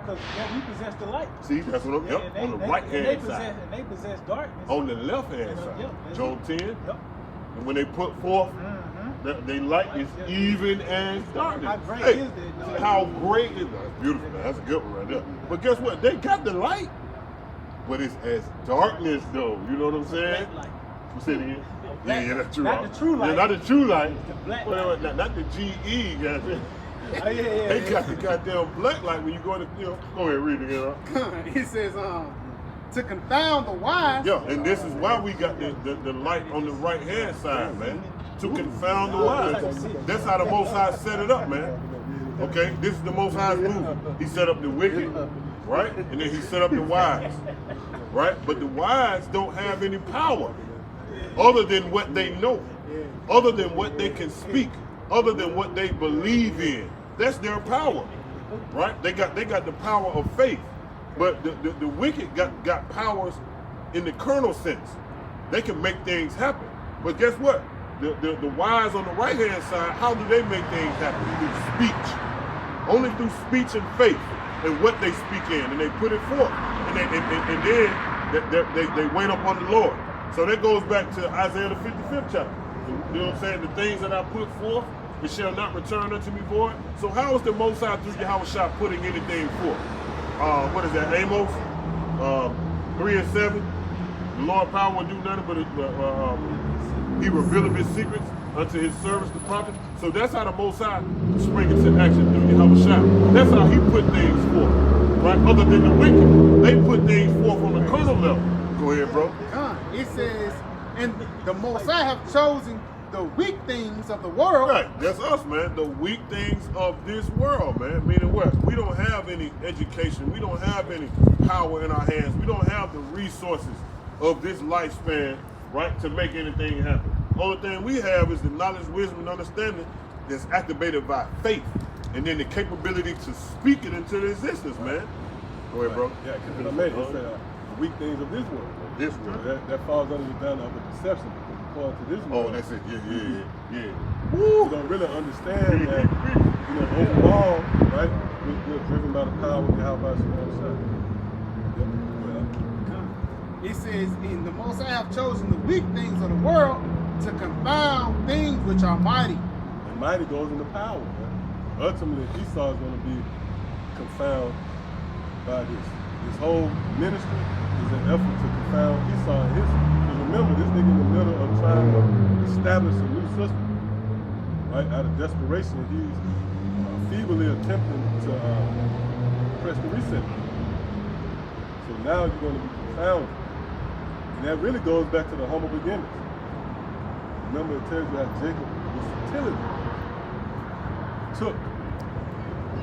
Because we possess the light. See, that's what I'm, yep, on the right hand side. And they possess darkness. On the left hand side. Yep, Job 10. Yep. And when they put forth, they light is even as darkness. How great hey, is that? how great is that? That's beautiful, man. That's a good one right there. But guess what? They got the light. But it's as darkness though. You know what I'm saying? Black light. You say it again? Yeah, that's true. Not the true light. Yeah, not the true light. The black Well, light. not the GE, goddamn. Oh, yeah. They got the goddamn black light when you go to, go ahead, read it again. It says, to confound the wise. Yeah, and this is why we got the light on the right hand side, man. To confound the wise. That's how the Most High set it up, man. Okay, this is the Most High's move. He set up the wicked, right? And then he set up the wise, right? But the wise don't have any power other than what they know, other than what they can speak, other than what they believe in. That's their power, right? They got the power of faith. But the wicked got powers in the carnal sense. They can make things happen. But guess what? The wise on the right hand side, how do they make things happen? Through speech. Only through speech and faith and what they speak in, and they put it forth. And then they wait upon the Lord. So that goes back to Isaiah the 55th chapter. You know what I'm saying? The things that I put forth, it shall not return unto me void. So how is the Most High through Yahushua putting anything forth? What is that? Amos 3:7. The Lord power will do nothing but he revealeth his secrets unto his servants, the prophets. So that's how the Most High spring into action through Yahushua. That's how he put things forth, right? Other than the wicked, they put things forth on the carnal level. Go ahead, bro. It says, and the Most High have chosen the weak things of the world. Right, that's us, man. The weak things of this world, man. Meaning what? We don't have any education. We don't have any power in our hands. We don't have the resources of this lifespan, right, to make anything happen. Only thing we have is the knowledge, wisdom, and understanding that's activated by faith, and then the capability to speak it into existence, man. Go ahead, bro. Yeah, because I made it. It said the weak things of this world. This world. That falls under the banner of the perception. According to this world. Oh, that's it. Yeah. You don't really understand that, overall, right, we're driven by the power of Yahweh Shemel. It says, in the Most High have chosen the weak things of the world to confound things which are mighty. And mighty goes into power, man. Ultimately, Esau is going to be confounded by this. This whole ministry is an effort to confound Esau and his. Because remember, this nigga in the middle of trying to establish a new system. Right? Out of desperation, he's feebly attempting to press the reset button. So now you're going to be confounded. And that really goes back to the humble beginnings. Remember, it tells you how Jacob, with fertility, took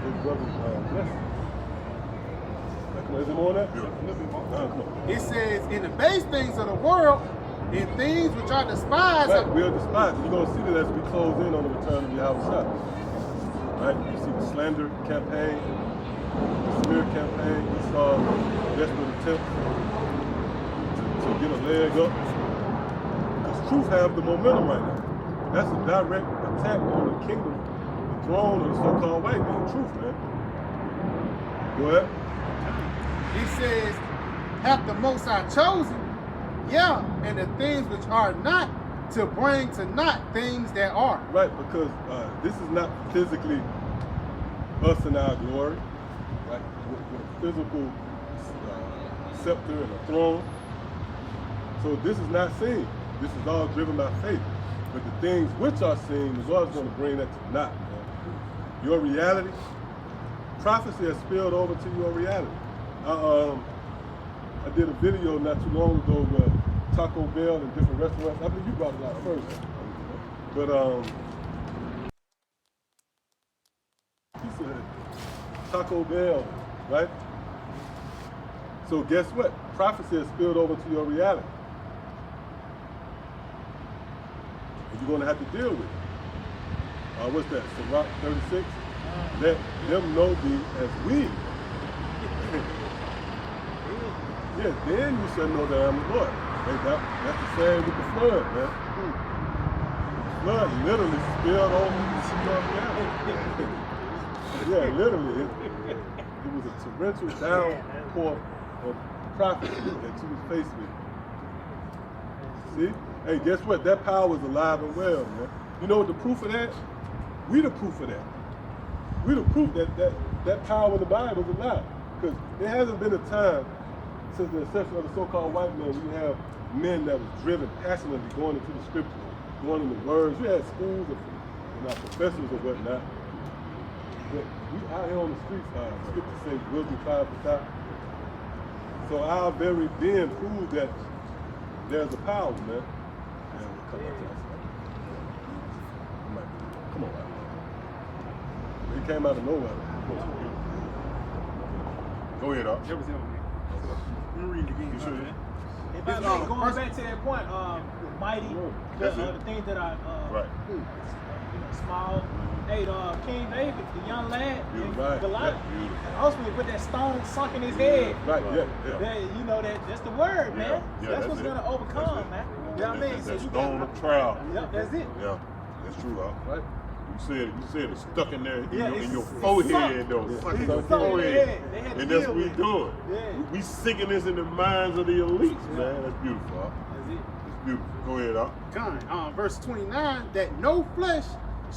his brother's blessing. Is it more than that? It says, in the base things of the world, in things which are despised. Right, we'll despise. You're going to see that as we close in on the return of Yahushua. Right? You see the slander campaign, the smear campaign. Esau desperate attempts to get a leg up. Because truth have the momentum right now. That's a direct attack on the kingdom, the throne of the so-called white man. Truth, man. Go ahead. He says, hath the Most High chosen, yeah, and the things which are not, to bring to naught things that are. Right, because this is not physically us in our glory, right? With a physical scepter and a throne. So this is not seen. This is all driven by faith. But the things which are seen is always going to bring that to naught. Man. Your reality, prophecy has spilled over to your reality. I did a video not too long ago with Taco Bell and different restaurants. I believe you brought it out first. But Taco Bell, right? So guess what? Prophecy is spilled over to your reality. And you're gonna have to deal with it. What's that? Sirach 36? Let them know thee as we. Yes, then you shall know that I'm the Lord. That's the same with the flood, man. The flood literally spilled over to your reality. Yeah, literally. It was a torrential downpour of prophecy that you was faced with. See? Hey, guess what? That power is alive and well, man. You know what the proof of that? We the proof of that. We the proof that power in the Bible is alive. Because there hasn't been a time since the inception of the so-called white man, we have men that was driven passionately going into the scripture, going into words. We had schools and our professors or whatnot. But we out here on the streets, scripture says, wisdom cloud for top. So our very being proves that there's a power, man. And come on, man. He came out of nowhere. Go ahead, Doc. That was him, man. Let me read it again. You sure? If I may, going back to that point, with Mighty, the things that are Right. small. Hey, King David, the young lad, Right. Goliath, Beautiful. and ultimately with that stone sunk in his head. Right, yeah. That, you know, that's the word, man. Yeah, that's that's what's it. gonna overcome, That's it. man. You know what I mean? That you stone of trial. Yep, that's it. Yeah, that's true, Doc. Right. You said it's stuck in there in it's your sunk. forehead, though. It's Stuck in sunk your in forehead. They had to And that's deal what we with it. doing. Yeah. We sinking this in the minds of the elites, man. That's beautiful, Doc. That's it. It's beautiful. Go ahead, Doc. Verse 29, that no flesh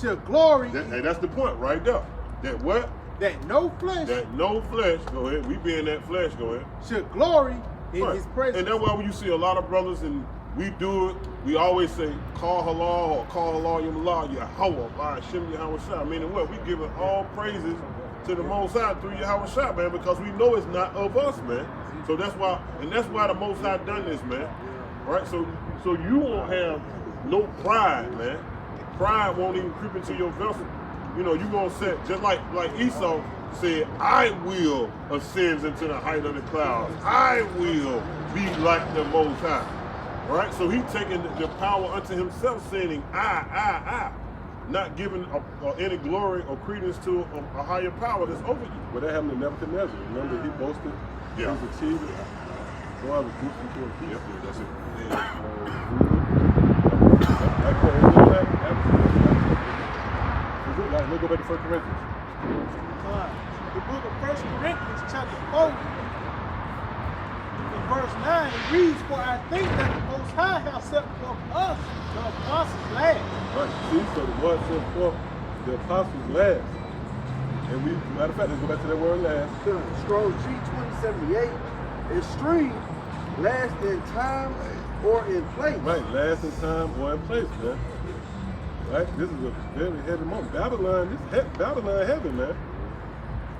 shall glory, Hey, that's the point right there. That what? that no flesh That no flesh, go ahead. We be in that flesh, go ahead. should glory in Right. his presence. And that's why when you see a lot of brothers and we do it, we always say, call halal or call halal Yahweh, Yahweh, Hashem Yahweh Shah. Meaning what? We give it all praises to the Most High through Yahweh Shah, man, because we know it's not of us, man. So that's why the Most High done this, man. Right? So you won't have no pride, man. Pride won't even creep into your vessel. You know, you won't say, just like Esau said, I will ascend into the height of the clouds. I will be like the Most High. Right? So he taking the power unto himself, saying, I. Not giving any glory or credence to a higher power that's over you. But that happened to Nebuchadnezzar. Remember, he boasted. Yeah. He was achieved it. So I reduced him to a piece. Yep, that's it. Let's go back to 1 Corinthians. The book of 1 Corinthians, chapter 4, in verse 9, it reads, for I think that the Most High has set forth us, the apostles, last. Right. See, so the Lord sent forth the apostles last. And we, matter of fact, let's go back to that word last. Scroll G2078, extreme, last in time or in place. Right, last in time or in place, man. Right? This is a very heavy moment. Babylon heavy, man.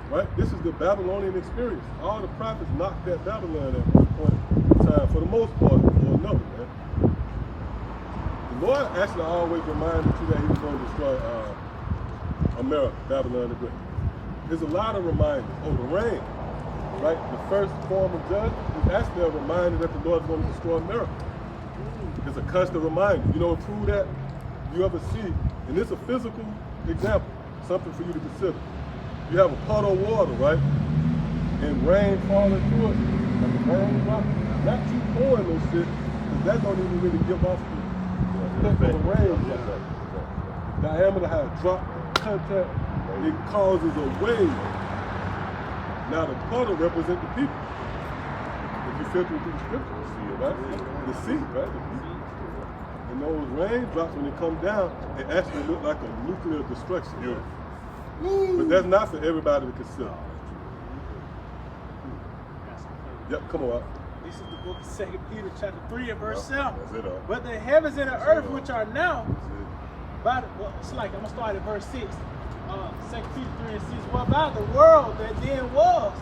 Right? This is the Babylonian experience. All the prophets knocked at Babylon at one point in time, for the most part, or another, man. The Lord actually always reminded you that he was going to destroy America, Babylon the Great. There's a lot of reminders. Oh, the rain, right? The first form of judgment is actually a reminder that the Lord's going to destroy America. It's a constant reminder. You know what prove that? You ever see, and this is a physical example, something for you to consider. You have a puddle of water, right? And rain falling through it, like a rain drop. Not you pouring no shit, because that don't even really give off the effect of a rain drop. The diameter has drop contact, it causes a wave. Now the puddle represents the people. If you filter through the scriptures, see it, right? The sea, right? The people. And those raindrops, when they come down, it actually look like a nuclear destruction. Beautiful. But that's not for everybody to consider. Yep, come on. This is the book of 2 Peter chapter 3 and verse 7. That's it, But the heavens and the earth which are now, by the, well, it's like, I'm going to start at verse 6. 2 Peter 3 and 6. Whereby the world that then was,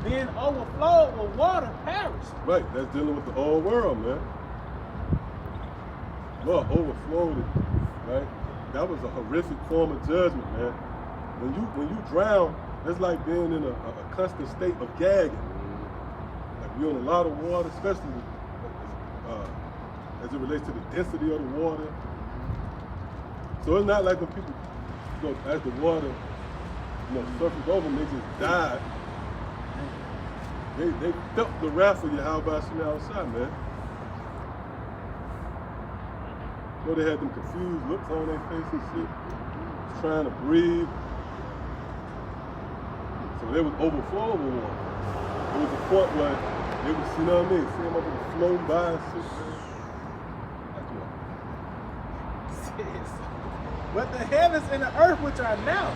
being overflowed with water, perished. Right, that's dealing with the old world, man. Lord overflowed it, right? That was a horrific form of judgment, man. When you drown It's like being in a constant state of gagging. Like you're in a lot of water, especially as it relates to the density of the water. So it's not like when people, as the water, surface over and they just died. They felt the wrath of Yahweh outside, man. They had them confused looks on their faces and shit, trying to breathe. So they was overflowing with water. There was a point where they was, see them up and floating by and shit. But the heavens and the earth which are now,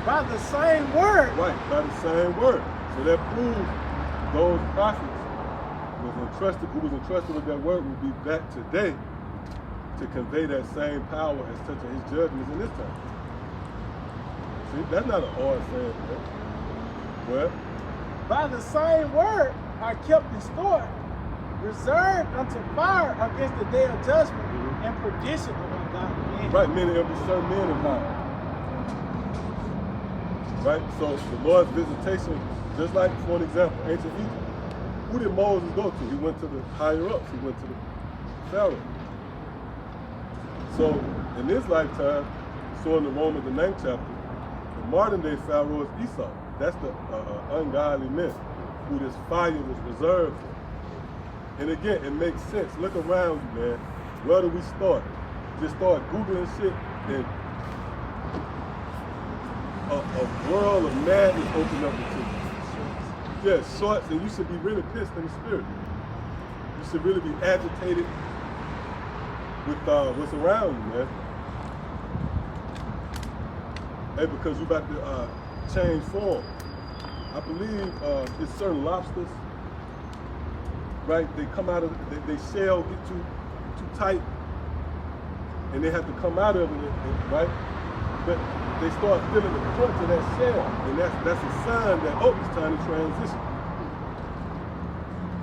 by the same word. Right, by the same word. So that proves those prophets who was entrusted with that word will be back today to convey that same power as touching his judgments in this time. See, that's not an hard saying, man. Well, by the same word are kept in store, reserved unto fire against the day of judgment and perdition of ungodly men. Right, meaning there'll be certain men in power. Right, so the Lord's visitation, just like for an example, ancient Egypt. Who did Moses go to? He went to the higher ups. He went to the Pharaoh. So in this lifetime, so in the Romans, the 9th chapter, the modern day Pharaoh is Esau. That's the ungodly men who this fire was reserved for. And again, it makes sense. Look around you, man. Where do we start? Just start Googling shit and a world of madness open up into you. Yeah, shorts, and you should be really pissed in the spirit. You should really be agitated with what's around you, man. Hey, because you about to change form. I believe it's certain lobsters, right? They come out of, they shell get too tight, and they have to come out of it, right? But they start feeling the crunch of that shell, and that's a sign that, oh, it's time to transition.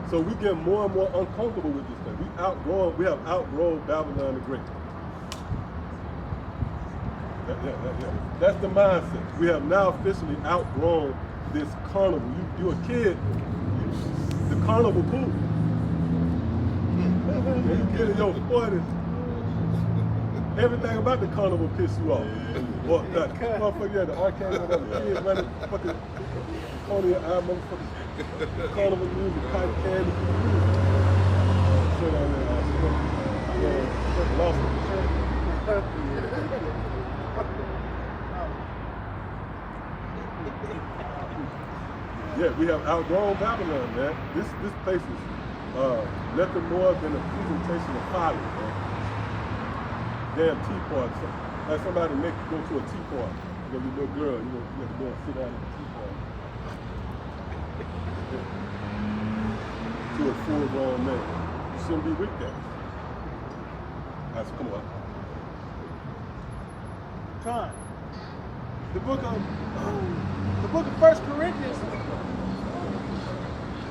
So we get more and more uncomfortable with this thing. We have outgrown Babylon the Great. Yeah. That's the mindset. We have now officially outgrown this carnival. You're a kid, the carnival pool. And you get in your 40s, everything about the carnival piss you off. Or the motherfucker, the arcade, whatever, kids running fucking corny eye, motherfucker, carnival music, cotton candy. Shit on there, lost it. Yeah, we have outgrown Babylon, man. This place is nothing more than a presentation of folly, man. Damn tea party. Like somebody make you go to a tea party. You know, your little girl, you have to go and sit down at the tea party. To a full-grown man. You shouldn't be with that. All right, so come on. Con. The book of 1 Corinthians.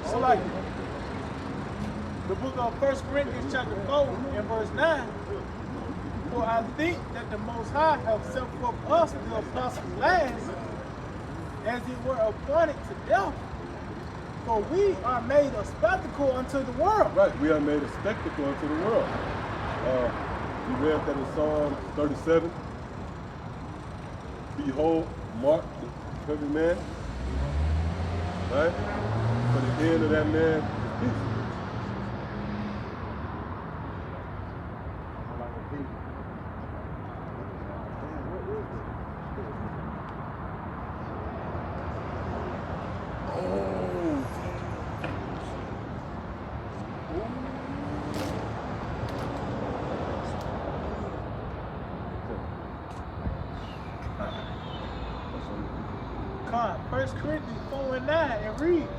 So like the book of 1 Corinthians chapter 4 and verse 9. For I think that the Most High have set forth us, the apostles last, as it were appointed to death. For we are made a spectacle unto the world. Right, we are made a spectacle unto the world. We read that in Psalm 37. Behold, mark every man. Right? For the end of that man is peace. Con, 1 Corinthians 4 and 9, and reads,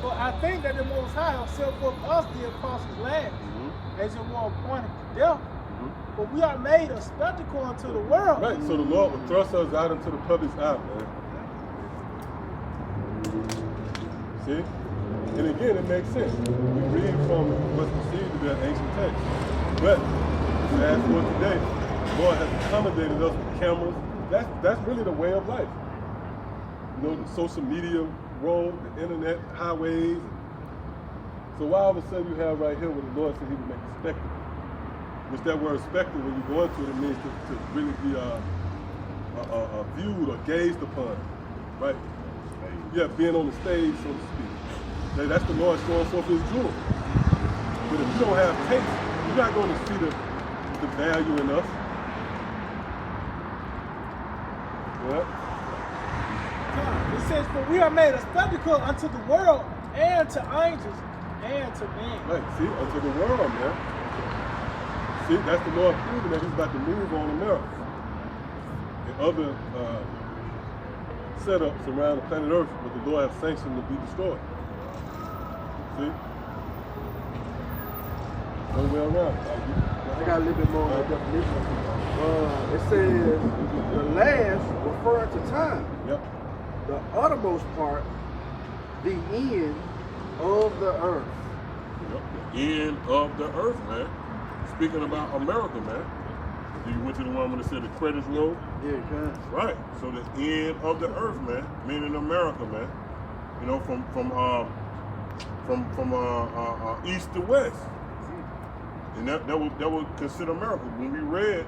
For I think that the Most High have set forth us, the apostles last, as it were appointed to death. But we are made a spectacle unto the world. Right, so the Lord will thrust us out into the public's eye, man. See? And again, it makes sense. We read from what's perceived to be an ancient text. But, fast forward today, the Lord has accommodated us with cameras. That's really the way of life. you know, the social media road, the internet highways. So why all of a sudden you have right here where the Lord said he would make a spectacle? Which that word spectacle, when you go into it, it means to really be viewed or gazed upon, right? Yeah, being on the stage, so to speak. That's the Lord showing forth his jewel. But if you don't have taste, you're not going to see the value in us. Yeah. It says, for we are made a spectacle unto the world and to angels and to men. Right, see, unto the world, man. See, that's the Lord proving that he's about to move on America and other setups around the planet Earth where the Lord has sanctioned to be destroyed. See? No way around. I got a little bit more on the definition. It says the last referring to time. Yep. The uttermost part, the end of the earth. Yep. The end of the earth, man. Speaking about America, man. You went to the one when it said the credits roll? Yeah, kind. Right. So the end of the earth, man. Meaning America, man. You know, from east to west. And that would consider America. When we read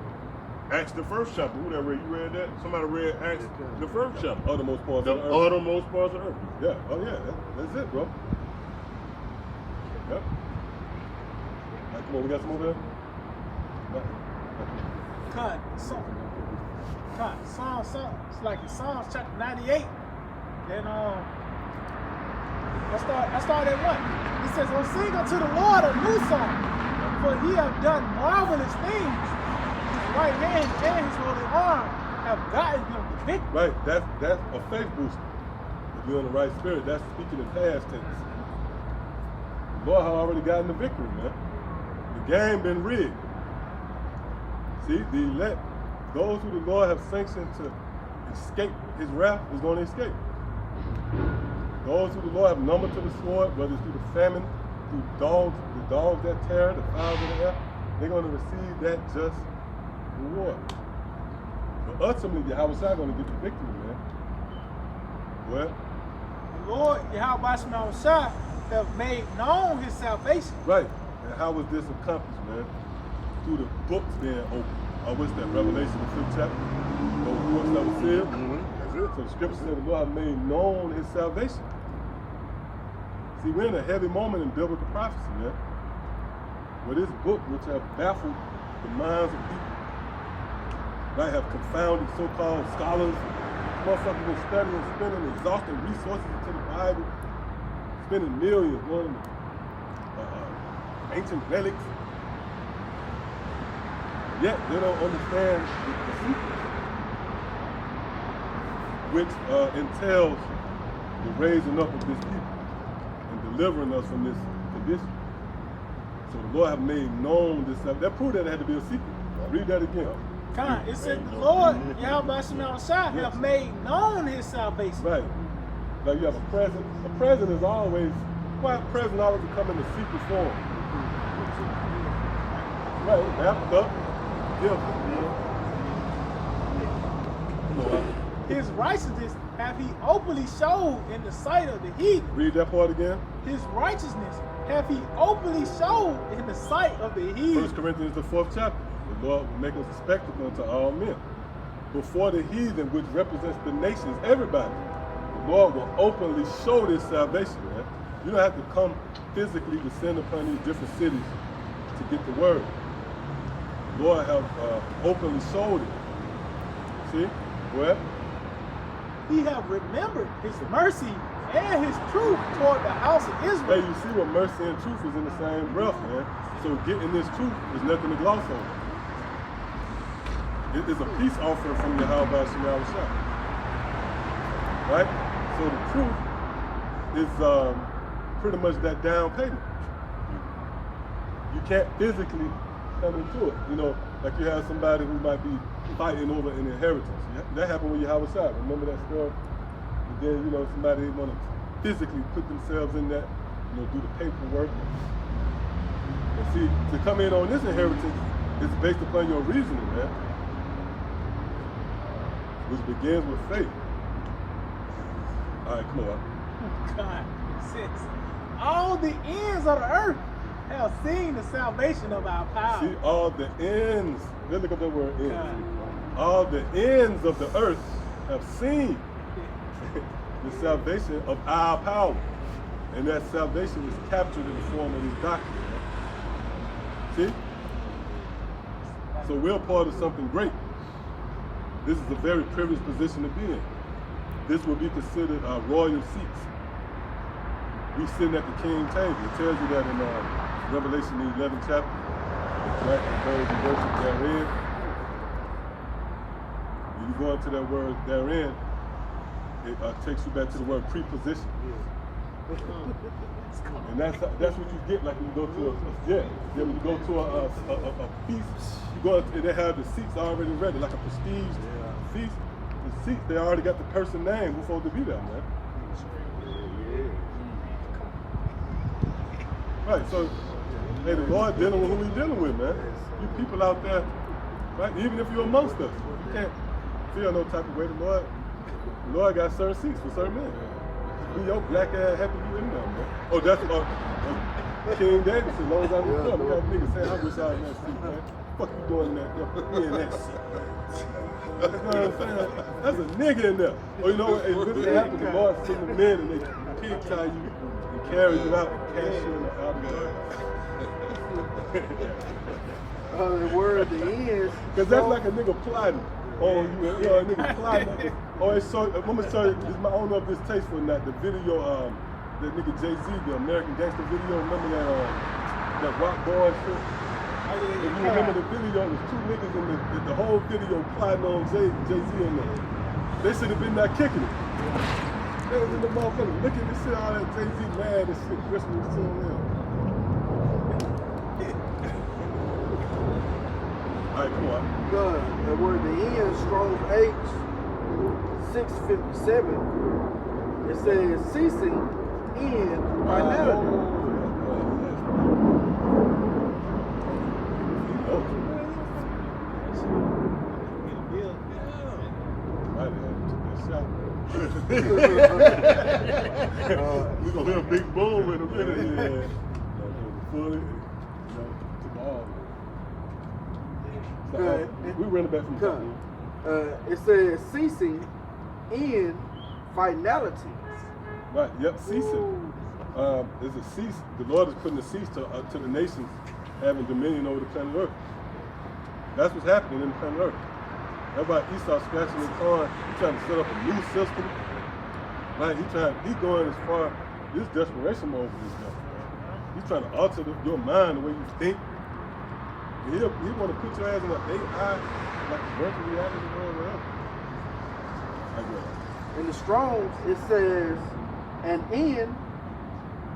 Acts the first chapter, who that read? You read that? Somebody read Acts the first chapter. Uttermost parts The of the earth. uttermost parts of the earth. Yeah, oh yeah, that's it, bro. Yep. Right, come on, we got some over there? Psalms, it's like in Psalms chapter 98. Then I start at 1. It says, "Oh, sing unto the Lord a new song, for he hath done marvelous things. His right hand and his holy arm have gotten him the victory." Right, that's a faith booster. If you're in the right spirit, that's speaking in past tense. The Lord has already gotten the victory, man. The game been rigged. See, the elect, those who the Lord have sanctioned to escape his wrath is going to escape. Those who the Lord have numbered to the sword, whether it's through the famine, through dogs, the dogs that tear, the fowls of the air, they're going to receive that just reward. But ultimately, Yahweh Shai going to get the victory, man. What? The Lord, Yahweh Shai, have made known his salvation. Right. And how was this accomplished, man? Through the books being open. What's that, Revelation, the 5th chapter? Those books that were sealed. That's it. So the scripture said the Lord made known his salvation. See, we're in a heavy moment in biblical prophecy, man. Where this book, which have baffled the minds of people, right, have confounded so-called scholars. Motherfuckers been studying, spending exhaustive resources into the Bible, spending millions on ancient relics. Yet they don't understand the secret, which entails the raising up of this people and delivering us from this condition. So the Lord have made known this. That proved that it had to be a secret. Read that again. It said the Lord, Yahweh Shai, have made known his salvation. Right. Like you have a present. A present is always, why a present always come in the secret form? Right, wrapped up. His righteousness have he openly showed in the sight of the heathen. Read that part again. His righteousness have he openly showed in the sight of the heathen. 1 Corinthians, the 4th chapter. The Lord will make us a spectacle unto all men. Before the heathen, which represents the nations, everybody, the Lord will openly show this salvation, man. You don't have to come physically descend upon these different cities to get the word. The Lord have openly showed it. See? What? He have remembered his mercy and his truth toward the house of Hey, Israel. you see what mercy and truth is in the same breath, man. So getting this truth is nothing to gloss over. It is a peace offering from Yahweh Shai. Right? So the truth is pretty much that down payment. You can't physically come into it. You know, like you have somebody who might be fighting over an inheritance. That happened with Yahweh Shai. Remember that story? And then, you know, somebody want to physically put themselves in that, you know, do the paperwork. And see, to come in on this inheritance is based upon your reasoning, man. Which begins with faith. All right, come on. God, it says, all the ends of the earth have seen the salvation of our power. See, all the ends. Let's look up that word ends. God. All the ends of the earth have seen the salvation of our power. And that salvation is captured in the form of this doctrine. See? So we're part of something great. This is a very privileged position to be in. This will be considered royal seats. We sitting at the king's table. It tells you that in Revelation the 11th chapter. Right? Those who worship therein. When you go into that word therein, it takes you back to the word preposition. And that's what you get like when you go to when you go to a feast, you go and they have the seats already ready, like a prestige feast. The seats, they already got the person name who's supposed to be there, man. Right, so hey, the Lord dealing with who He's dealing with, man. You people out there, right? Even if you're amongst us, you can't feel no type of way. The Lord got certain seats for certain men. Be your black ass happy you in there, man. Oh, that's King David said, as long as I'm in there, we got niggas saying, I wish I was in that seat, man. Fuck you doing in that? We in that seat. You know what I'm saying? That's a nigga in there. Or you know what? It really happens. The Lord send the men and they pig tie you and carry you out and cash you in the out of The word, the ends. Because that's like a nigga plotting on you. You know, a nigga plotting. Oh, it's so, I'm going to show you, I don't know if this tastes or not, the video, that nigga Jay-Z, the American Gangster video, remember that Rock Boy shit? If you remember the video, there's two niggas in the whole video plotting on Jay-Z in there. They should have been there kicking it. They was in the motherfucker looking at shit, all that Jay-Z mad and shit, Christmas was still there. Alright, come on. God, the word the end, Strong's H 657. It says ceasing in finality. We're gonna hit a big boom in a minute. Fully, we running back from it says ceasing in finality. Right, yep, ceasing. There's a cease. The Lord is putting a cease to the nations having dominion over the planet Earth. That's what's happening in the planet Earth. Everybody Esau scratching his corn, he's trying to set up a new system. Right, he's going as far, this desperation mode for this guy. He's trying to alter your mind, the way you think. He want to put your ass in an AI, like a virtual reality world, whatever. In the Strong's, it says, and in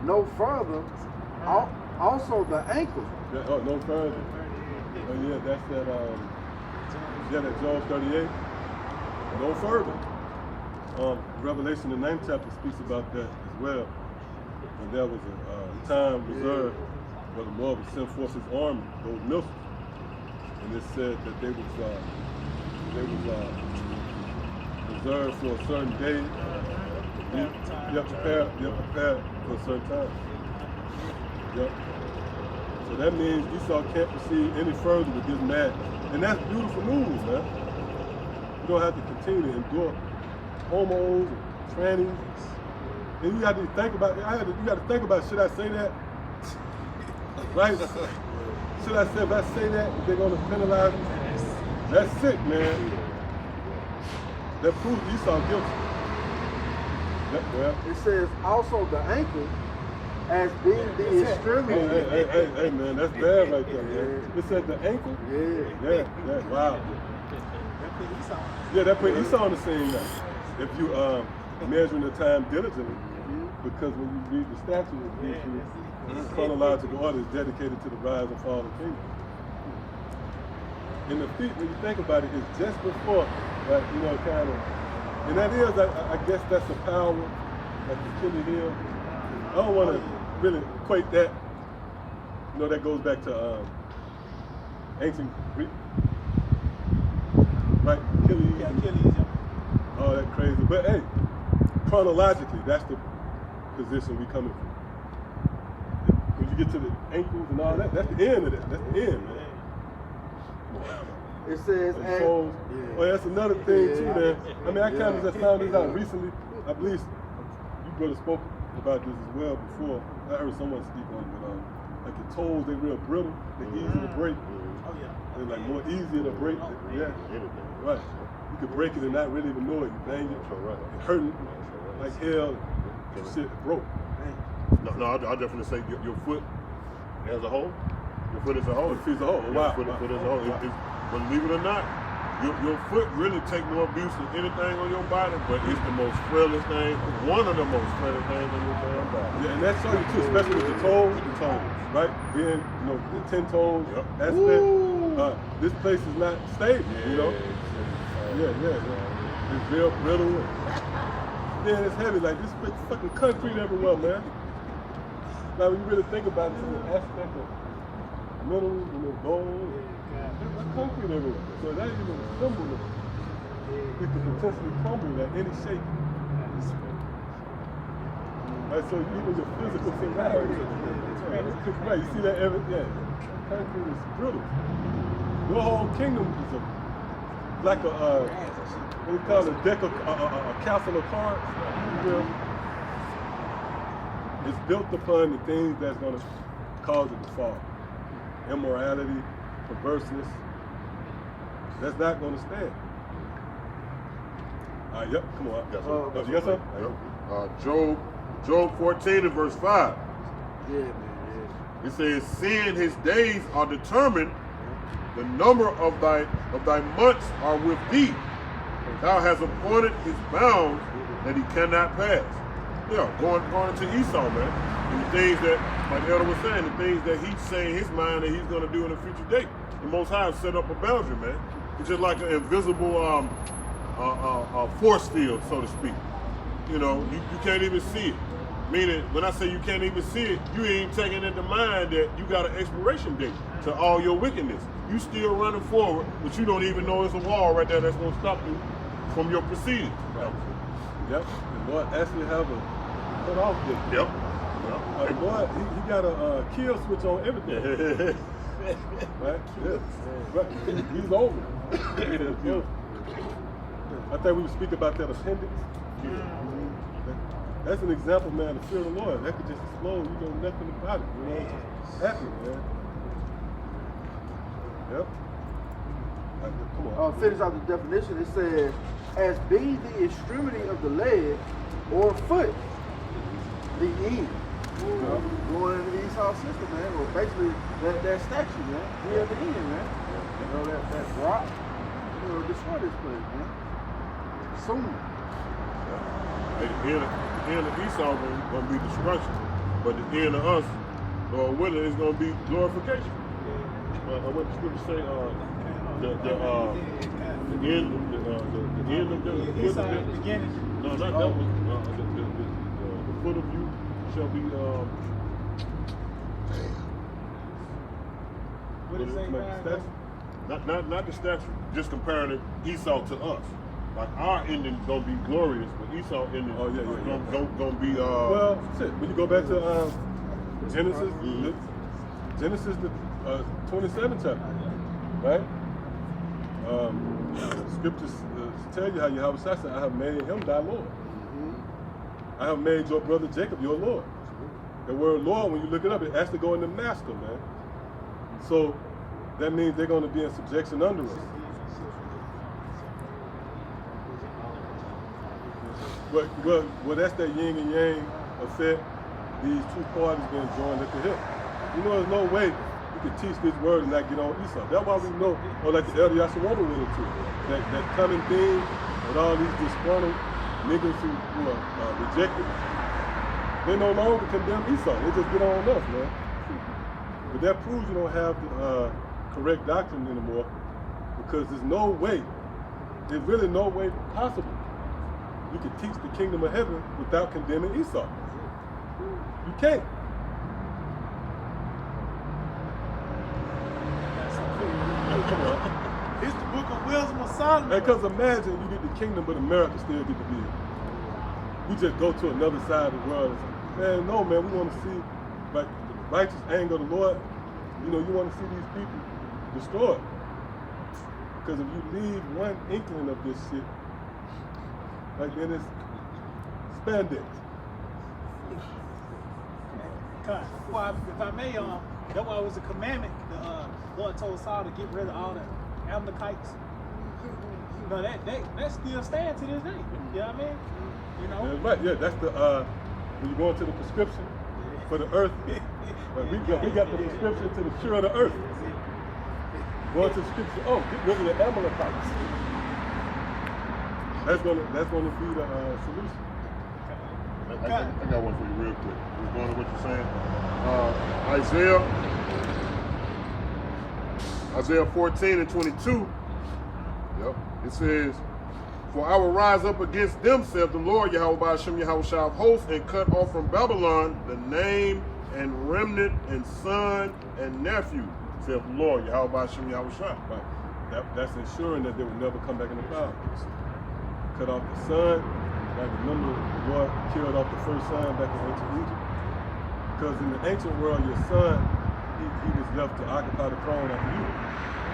no further, also the ankle. No further. Oh yeah, that's that. That Job 38. No further. Revelation the 9th chapter speaks about that as well. And there was a time reserved where the Lord would send forth His army, those missiles. And it said that they was reserved for a certain day. You have to prepare for a certain time. Yep. So that means Esau can't proceed any further with this madness. And that's beautiful news, man. You don't have to continue to endure homos and trannies. And you got to think about you got to think about, should I say that? Right? Should I say, if I say that, they're going to penalize me? That's sick, man. That proves Esau guilty. It says also the ankle as being the extremity. Hey, man, that's bad right there, man. It said the ankle? Yeah, wow. Yeah, that put Esau on the scene now. If you measuring the time diligently, because when you read the statute, it gives you chronological order is dedicated to the rise and fall of the kingdom. And the feet, when you think about it, is just before, right, you know, kind of, and that is, I guess that's the power of the Achilles heel. I don't want to really equate that. You know, that goes back to ancient Greek. Right? Achilles. Yeah, Achilles. Oh, that crazy. But hey, chronologically, that's the position we coming from. When you get to the ankles and all that, that's the end of that. That's the end, man. It says, Well, that's another thing too, man. I mean, I kind of just found this out recently. I believe you brother spoke about this as well before. I heard someone speak on it, but like the toes, they real brittle. They're easy to break. Oh yeah. They're like more easier to break. Yeah, right. You could break it and not really even know it. You bang it, it hurting like hell. Shit broke. No, I definitely say your foot as a whole. Your foot as a whole. Your foot as a whole. Wow. Foot as a whole. Believe it or not, your foot really take more abuse than anything on your body, but it's the most frailest thing, one of the most frailest things on your damn body. Yeah, and that shows you too, especially with the toes, right? Being, the 10 toes aspect. This place is not stable, Yeah. It's real brittle. Yeah, it's heavy. Like this fucking concrete everywhere, man. Now when you really think about it from the aspect of minerals and gold, there's concrete everywhere. So that even a symbol of it could potentially crumble at any shape. Right, so even your physical similarity. Right, you see that concrete is brittle. Your whole kingdom is like a what we call a deck of a castle of cards. It's built upon the things that's gonna cause it to fall. Immorality, perverseness. That's not gonna stand. Yep, come on. You got something? Job 14 and verse 5. Yeah, man. It says, seeing his days are determined, the number of thy months are with thee. Thou hast appointed his bounds that he cannot pass. Yeah, going into Esau, man. And the things that, like the elder was saying, the things that he's saying in his mind that he's going to do in a future date. The Most High set up a boundary, man. It's just like an invisible force field, so to speak. You can't even see it. Meaning, when I say you can't even see it, you ain't taking into mind that you got an expiration date to all your wickedness. You still running forward, but you don't even know it's a wall right there that's going to stop you from your proceedings. Right. Yep. The Lord actually have a cut off date. Yep. The Lord, he got a kill switch on everything. Right? Yeah. Right. He's over. I think we would speak about that appendix. That's an example, man, the fear of the Lord. That could just explode, you know nothing about it. It just happen, man. Yep. Come on. Finish out the definition. It says, as being the extremity of the leg or foot, the end. Going into the Esau system, man, or basically that statue, man. Near the end, man. That rock, destroy this place, man. Soon. At the end of Esau going to be destruction, but the end of us, Lord willing, is going to be glorification. What the scripture say? The end of the beginning. No, not that one. The foot of you shall be. What is it? Not the statue. Just comparing Esau to us. Like our ending gonna be glorious, but Esau ending gonna be. Well, shit. When you go back to Genesis, Genesis the 27th chapter, right? Scriptures tell you how Yahweh said, "I have made him thy Lord. I have made your brother Jacob your Lord." The word Lord, when you look it up, it has to go into master, man. So that means they're going to be in subjection under us. Well, that's that yin and yang effect. These two parties being joined at the hip. There's no way you can teach this word and not get on Esau. That's why we know, or like the elder Yasharoba went into that common theme with all these disgruntled niggas who are rejected. They no longer condemn Esau. They just get on us, man. But that proves you don't have the correct doctrine anymore, because there's no way, there's really no way possible you can teach the kingdom of heaven without condemning Esau. You can't. Come on. It's the book of wisdom of Solomon. Because imagine you get the kingdom, but America still get to be here. we just go to another side of the world and say, man, no, man, we want to see like the righteous anger of the Lord. You know, you want to see these people destroyed. Because if you leave one inkling of this shit, like then it's spandex. If I may, that why it was a commandment. The Lord told Saul to get rid of all the Amalekites. You know, that still stands to this day. You know what I mean? You know? That's right, yeah, that's the, when you go into the prescription for the earth, like we got the prescription to the cure of the earth. Going to the scripture, oh, get rid of the Amalekites. That's gonna be the solution. I got one for you real quick. Just going to what you're saying. Isaiah 14 and 22. Yep. It says, for I will rise up against them, saith the Lord, Yahweh Ba'ashem Yahweh Shah of hosts, and cut off from Babylon the name and remnant and son and nephew, saith the Lord, Yahweh Ba'ashem Yahweh Shah. Right. That's ensuring that they will never come back in the cloud. Cut off the son. Like remember, the Lord killed off the first son back in ancient Egypt. Because in the ancient world, your son, he was left to occupy the throne after you.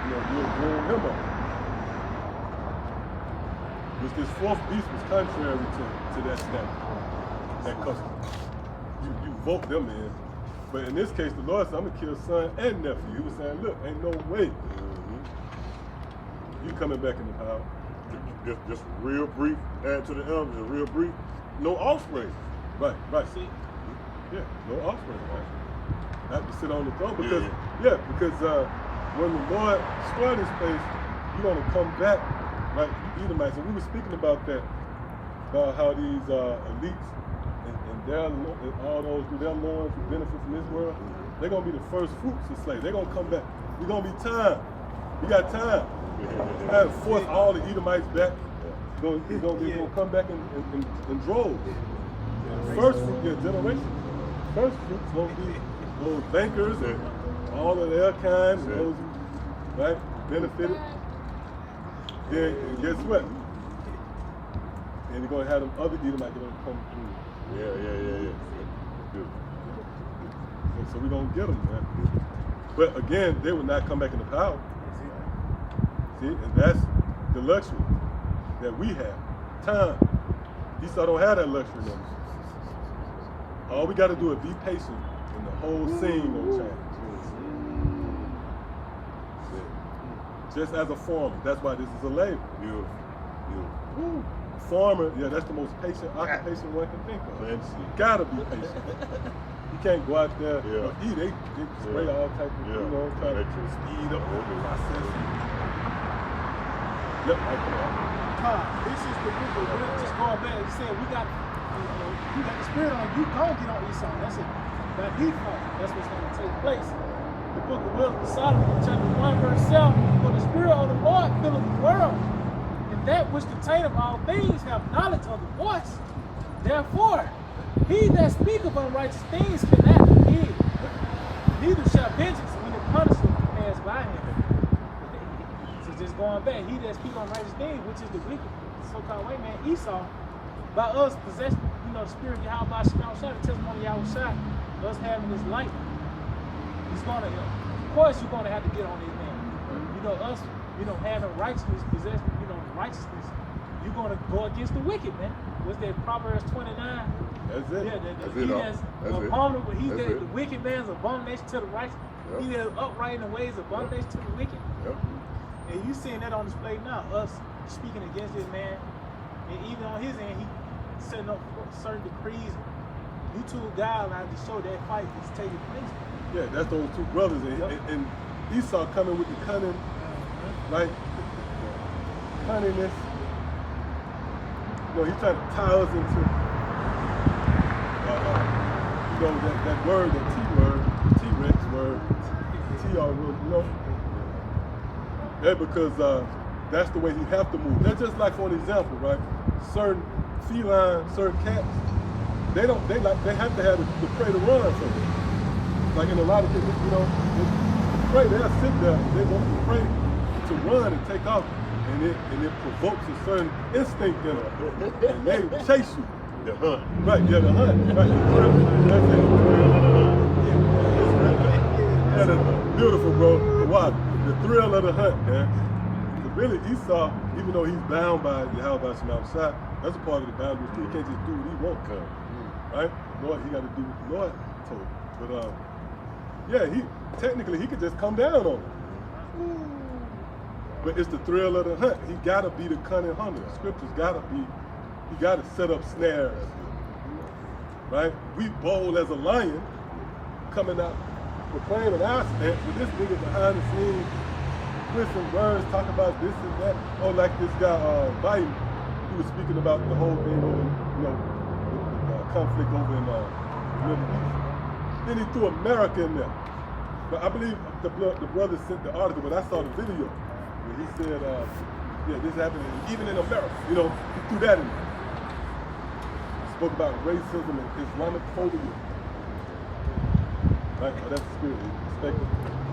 You know, you'll groom him up. This fourth beast was contrary to that standard, that custom. You vote them in. But in this case, the Lord said, I'm going to kill son and nephew. He was saying, look, ain't no way you coming back in the power. Just real brief, add to the elders, real brief. No offspring. Right. See? Yeah, no offspring. Right? Have to sit on the throne because, because when the Lord destroyed this place, you're going to come back like you Edomites. And we were speaking about that, about how these elites and all those who their lords who benefit from this world, they're going to be the first fruits of slaves. They're going to come back. We're going to be time. We got time. And force all the Edomites back. He's gonna come back in droves. First fruit, generation. First fruit's gonna be those bankers and all of their kind, and those who benefited. Then guess what? And you're gonna have them other Edomites that are gonna come through. Yeah. Good. So we're gonna get them, man. But again, they will not come back into power. See, and that's the luxury that we have. Time. Esau don't have that luxury no more. All we got to do is be patient, and the whole scene will change. Just as a farmer, that's why this is a labor. Beautiful. Farmer, that's the most patient occupation one can think of. You gotta be patient. You can't go out there or eat. They spray all types of, try to speed up the process. Yep, this is the book of Will. Just going back and saying we got the spirit on you. Don't get on Esau. That's it. By default, that's what's going to take place. The book of Will of Solomon, chapter 1, verse 7. For the spirit of the Lord filleth the world, and that which containeth all things have knowledge of the voice. Therefore, he that speaketh unrighteous things cannot be hid. Neither shall vengeance when it punisheth pass by him. Just going back, he that speaks on righteous things, which is the wicked, so-called white man, Esau, by us possessing, the spirit of Yahweh Ba'ashem Yahweh Shah, the testimony of Yahweh Shah, us having this light, he's gonna, of course, you're gonna have to get on this man. Us, having righteousness, possessing, righteousness, you're gonna go against the wicked, man. What's that Proverbs 29? That's it. Yeah, the wicked man's abomination to the righteous. Yep. He that is upright in the ways abomination to the wicked. Yep. And you seeing that on display now, us speaking against this man, and even on his end, he setting up certain decrees, YouTube guidelines to show that fight is taking place. Yeah, that's those two brothers, and Esau coming with the cunning, right? Cunningness. He's trying to tie us into, that word, that T-word, T-Rex word, T-R word, Yeah, because that's the way he have to move. That's just like, for an example, right? Certain feline, certain cats, they have to have the prey to run from it. Like in a lot of cases, the prey, they'll sit there and they want the prey to run and take off, and it provokes a certain instinct in them, and they chase you. The hunt. Right, yeah, the hunt. Right, the thrill. That's it. Yeah, that's beautiful, bro. Wow, the thrill of the hunt, man. But really, Esau, even though he's bound by Yahweh Shema outside, that's a part of the boundaries too. He can't just do what he wants, right? Lord, he got to do what the Lord told him. But yeah, he technically he could just come down on him. But it's the thrill of the hunt. He gotta be the cunning hunter. The scriptures gotta be. He gotta set up snares, right? We bold as a lion, coming out proclaiming our stance. But this nigga behind the scenes, twisting words, talk about this and that. Oh, like this guy Biden, he was speaking about the whole thing over, the conflict over in the Middle East. Then he threw America in there. But I believe the brother sent the article, but I saw the video where he said, yeah, this happened even in America. He threw that in there. He spoke about racism and Islamic phobia. Right? Oh, that's the spirit. Respected.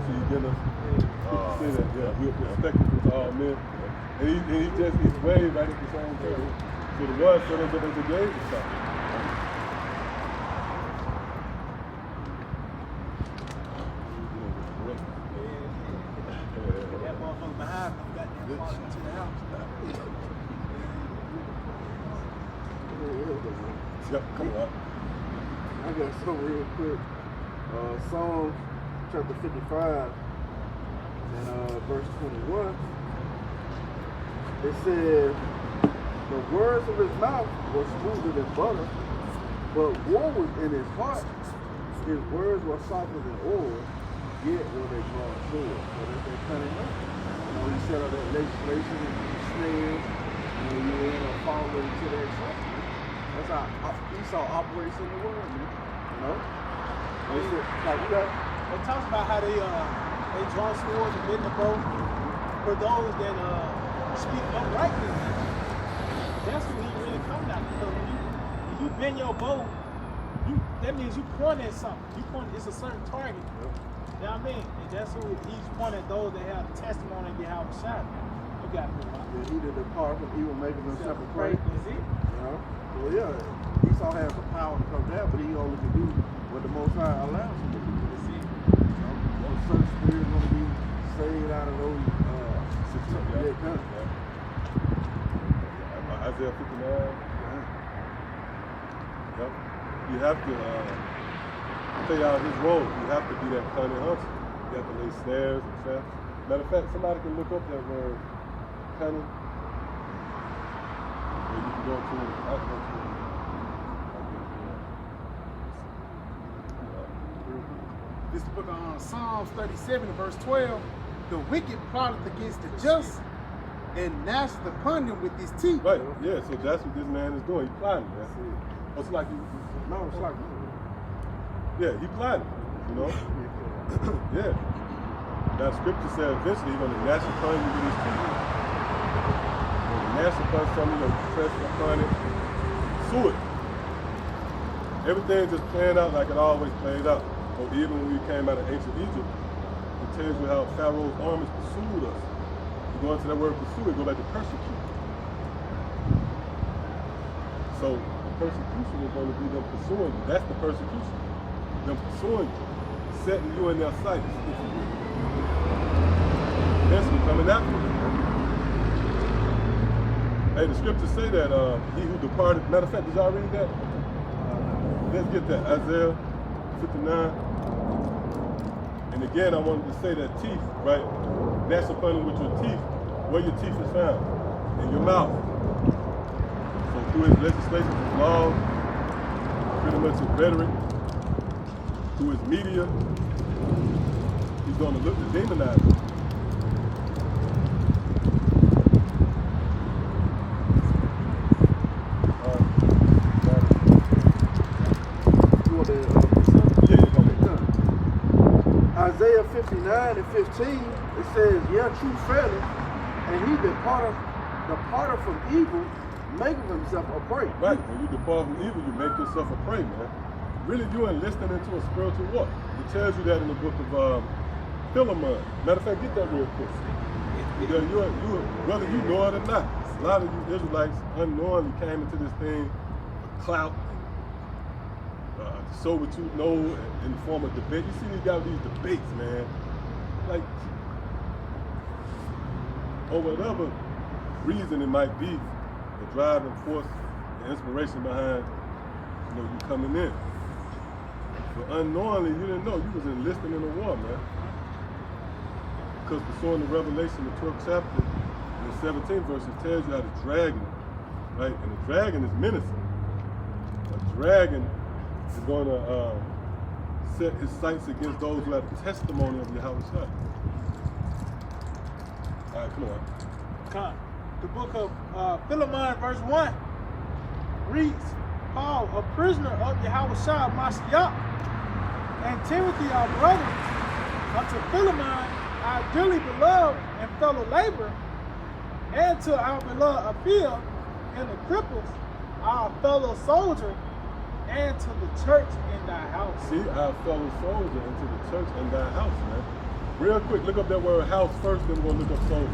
See, you get us. Say that, yeah. We're respected to all men. And he he's way right at the same time. So the word set us up as a grave or something. That motherfucker behind me got that march into the house. Yep, come on. I got some real quick. Psalm chapter 55 and verse 21. It says, the words of his mouth were smoother than butter, but war was in his heart. His words were softer than oil, yet were they drawn sword. So that's that cunning up. He set up that legislation and snares, and you end up falling into that trap. That's how Esau operates in the world, man. Like we got. It talks about how they draw swords and bend the bow for those that speak uprightly. That's when he really comes out. Because when you bend your bow, that means you point at something. It's a certain target. You know what I mean? And that's who he's pointing at, those that have testimony and have a shot. You got to move on. Yeah, he did depart from evil, making himself a prey. That's it. Well, yeah, Esau has the power to come down, but he only can do what the Most High allows him to do. That's it. Those certain spirits going to be saved out of those situations. Isaiah 59. Yep. You have to play out his role. You have to be that cunning hunter. You have to lay snares and traps. Matter of fact, somebody can look up that word cunning. Or you can go to it. I can go to it. This is the book of Psalms 37, verse 12. The wicked plotteth against the just and gnasheth upon them with his teeth. Right, yeah, so that's what this man is doing. He's plotting. That's it. It's like It's like, yeah, he plotting, yeah. That scripture says eventually he's going to gnash upon you with his teeth. He's going to gnash upon something, he's going to press upon it, sue it. Everything just playing out like it always played out. Or even when we came out of ancient Egypt, it tells you how Pharaoh's armies pursued us. You go into that word pursue, it go back to persecute. So the persecution is going to be them pursuing you. That's the persecution. Them pursuing you, setting you in their sights. Eventually coming after you. Hey, the scriptures say that he who departed, matter of fact, did y'all read that? Let's get that. Isaiah 59. And again, I wanted to say that teeth, right? Gnash upon him with your teeth, where your teeth is found, in your mouth. So through his legislation, his laws, pretty much his rhetoric, through his media, he's going to look to demonize you. Isaiah 59 and 15, it says, yeah, true fairly, and he departed from evil, making himself a prey. Right, when you depart from evil, you make yourself a prey, man. Really, you're enlisting into a spiritual war. It tells you that in the book of Philemon. Matter of fact, get that real quick. Because whether you know it or not, a lot of you Israelites unknowingly came into this thing clout, show what you know in the form of debate. You see these guys with these debates, man. Like, or whatever reason it might be, the driving force, the inspiration behind, you coming in. But unknowingly, you didn't know you was enlisting in the war, man. Because pursuing the Revelation, the 12th chapter, in the 17th verse, it tells you how the dragon, right? And the dragon is menacing. A dragon is going to set his sights against those who have the testimony of Yahweh. All right, come on. Come. The book of Philemon, verse 1, reads, Paul, a prisoner of Yahweh Mashiach, and Timothy, our brother, unto Philemon, our dearly beloved and fellow laborer, and to our beloved Apphia and the cripples, our fellow soldier, and to the church in thy house. See, our fellow soldier, and to the church in thy house, man. Real quick, look up that word house first, then we're going to look up soldier.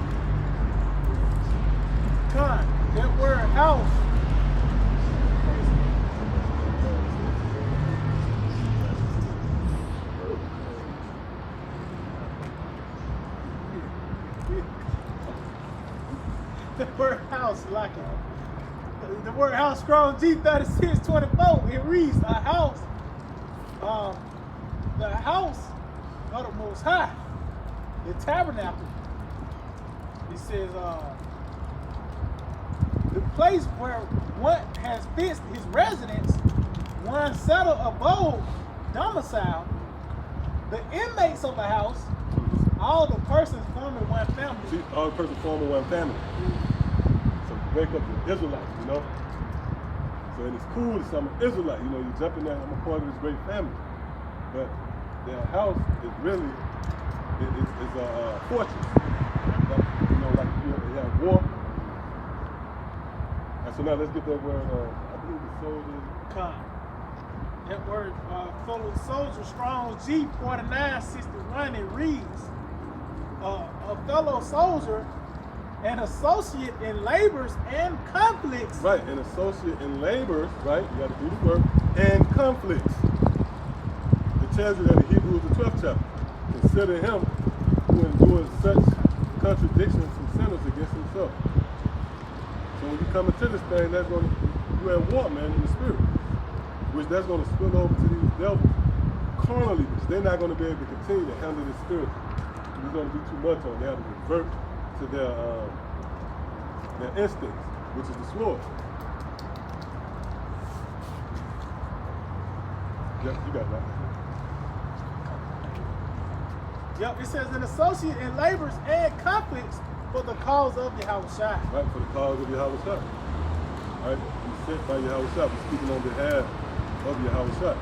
Con, that word house. The word house, like it. The word house, Strong G3624, it reads a house. The house of the Most High, the tabernacle. It says, the place where one has fixed his residence, one settled abode, domicile, the inmates of the house, all the persons forming one family. See, all the persons forming one family. So wake up the Israelites, So and it's cool to say I'm an Israelite, you jump in there, I'm a part of this great family. But their house is really, is a fortress. Like you have war. And so now let's get that word, I believe the soldier. Con. That word, fellow soldier, Strong G4961, it reads, a fellow soldier, an associate in labors and conflicts. Right, an associate in labors, right? You got to do the work, and conflicts. It tells you that in Hebrews, the 12th chapter, consider him who endures such contradictions and sinners against himself. So when you come into this thing, that's going to, you're at war, man, in the spirit, which that's going to spill over to these devils carnally, because they're not going to be able to continue to handle this spirit. It's going to be too much on them. They have to revert to their instincts, which is the sword. Yep, you got that. Yep, it says an associate in labors and conflicts for the cause of Yahweh. Right, for the cause of Yahweh. All right, we sent by Yahweh. We're speaking on behalf of Yahweh.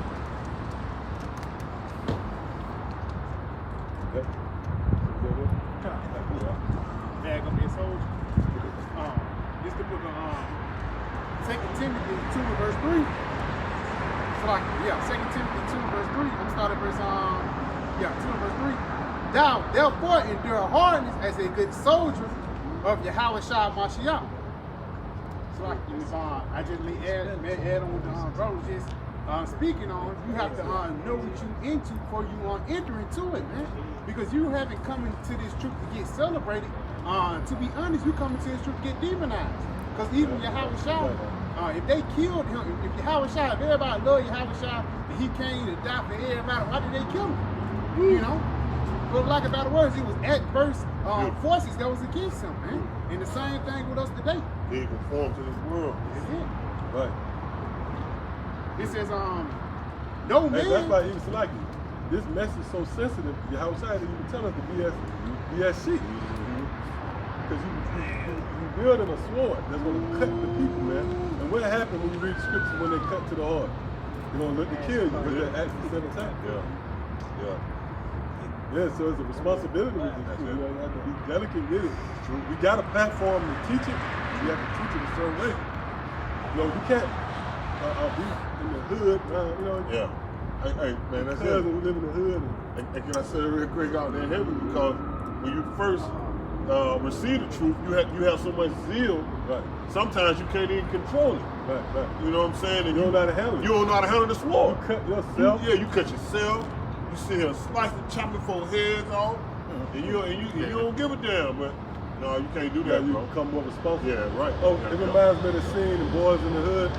Yep. Bag gonna be a soldier. This the book of 2 Timothy 2 verse 3. So like, 2 Timothy 2 verse 3. I'm gonna start at verse 2 verse 3. Thou therefore endure hardness as a good soldier of Yahweh Mashiach. So like, I just may add on what the brother just speaking on. You have to know what you into before you enter into it, man. Because you haven't come into this truth to get celebrated. To be honest, you come into this truth to get demonized. Because even Yahweh Shah, if they killed him, if Yahweh Shah, if everybody loved Yahweh Shah, and he came to die for everybody, why did they kill him? For lack of better words, it was adverse forces that was against him, man. And the same thing with us today. He conformed to this world. That's it. Right. It says, no man. That's why even like this message is so sensitive. Yahweh Shai didn't even tell us to be as sheep. Because you wielding a sword that's going to cut the people, man. And what happened when you read scripture when they cut to the heart? They're going to look to kill you because they're actually set attack. Yeah, so it's a responsibility with this. You have to be delicate with it. We got a platform to teach it. We have to teach it a certain way. You can't be in the hood, Yeah. Hey, man, that's it. We live in the hood. And can I say it real quick out there in heaven? Because when you first receive the truth, you have so much zeal. Right. Sometimes you can't even control it. Right, right. You know what I'm saying? And You don't know how to handle it. You don't know how to handle the sword. You cut yourself. You cut yourself. You sit here slicing, chopping 4 heads off, and you don't give a damn. But no, you can't do that, You bro. become more responsible. Yeah, right. Oh, Yeah, it yeah. reminds me of the scene in Boys in the Hood.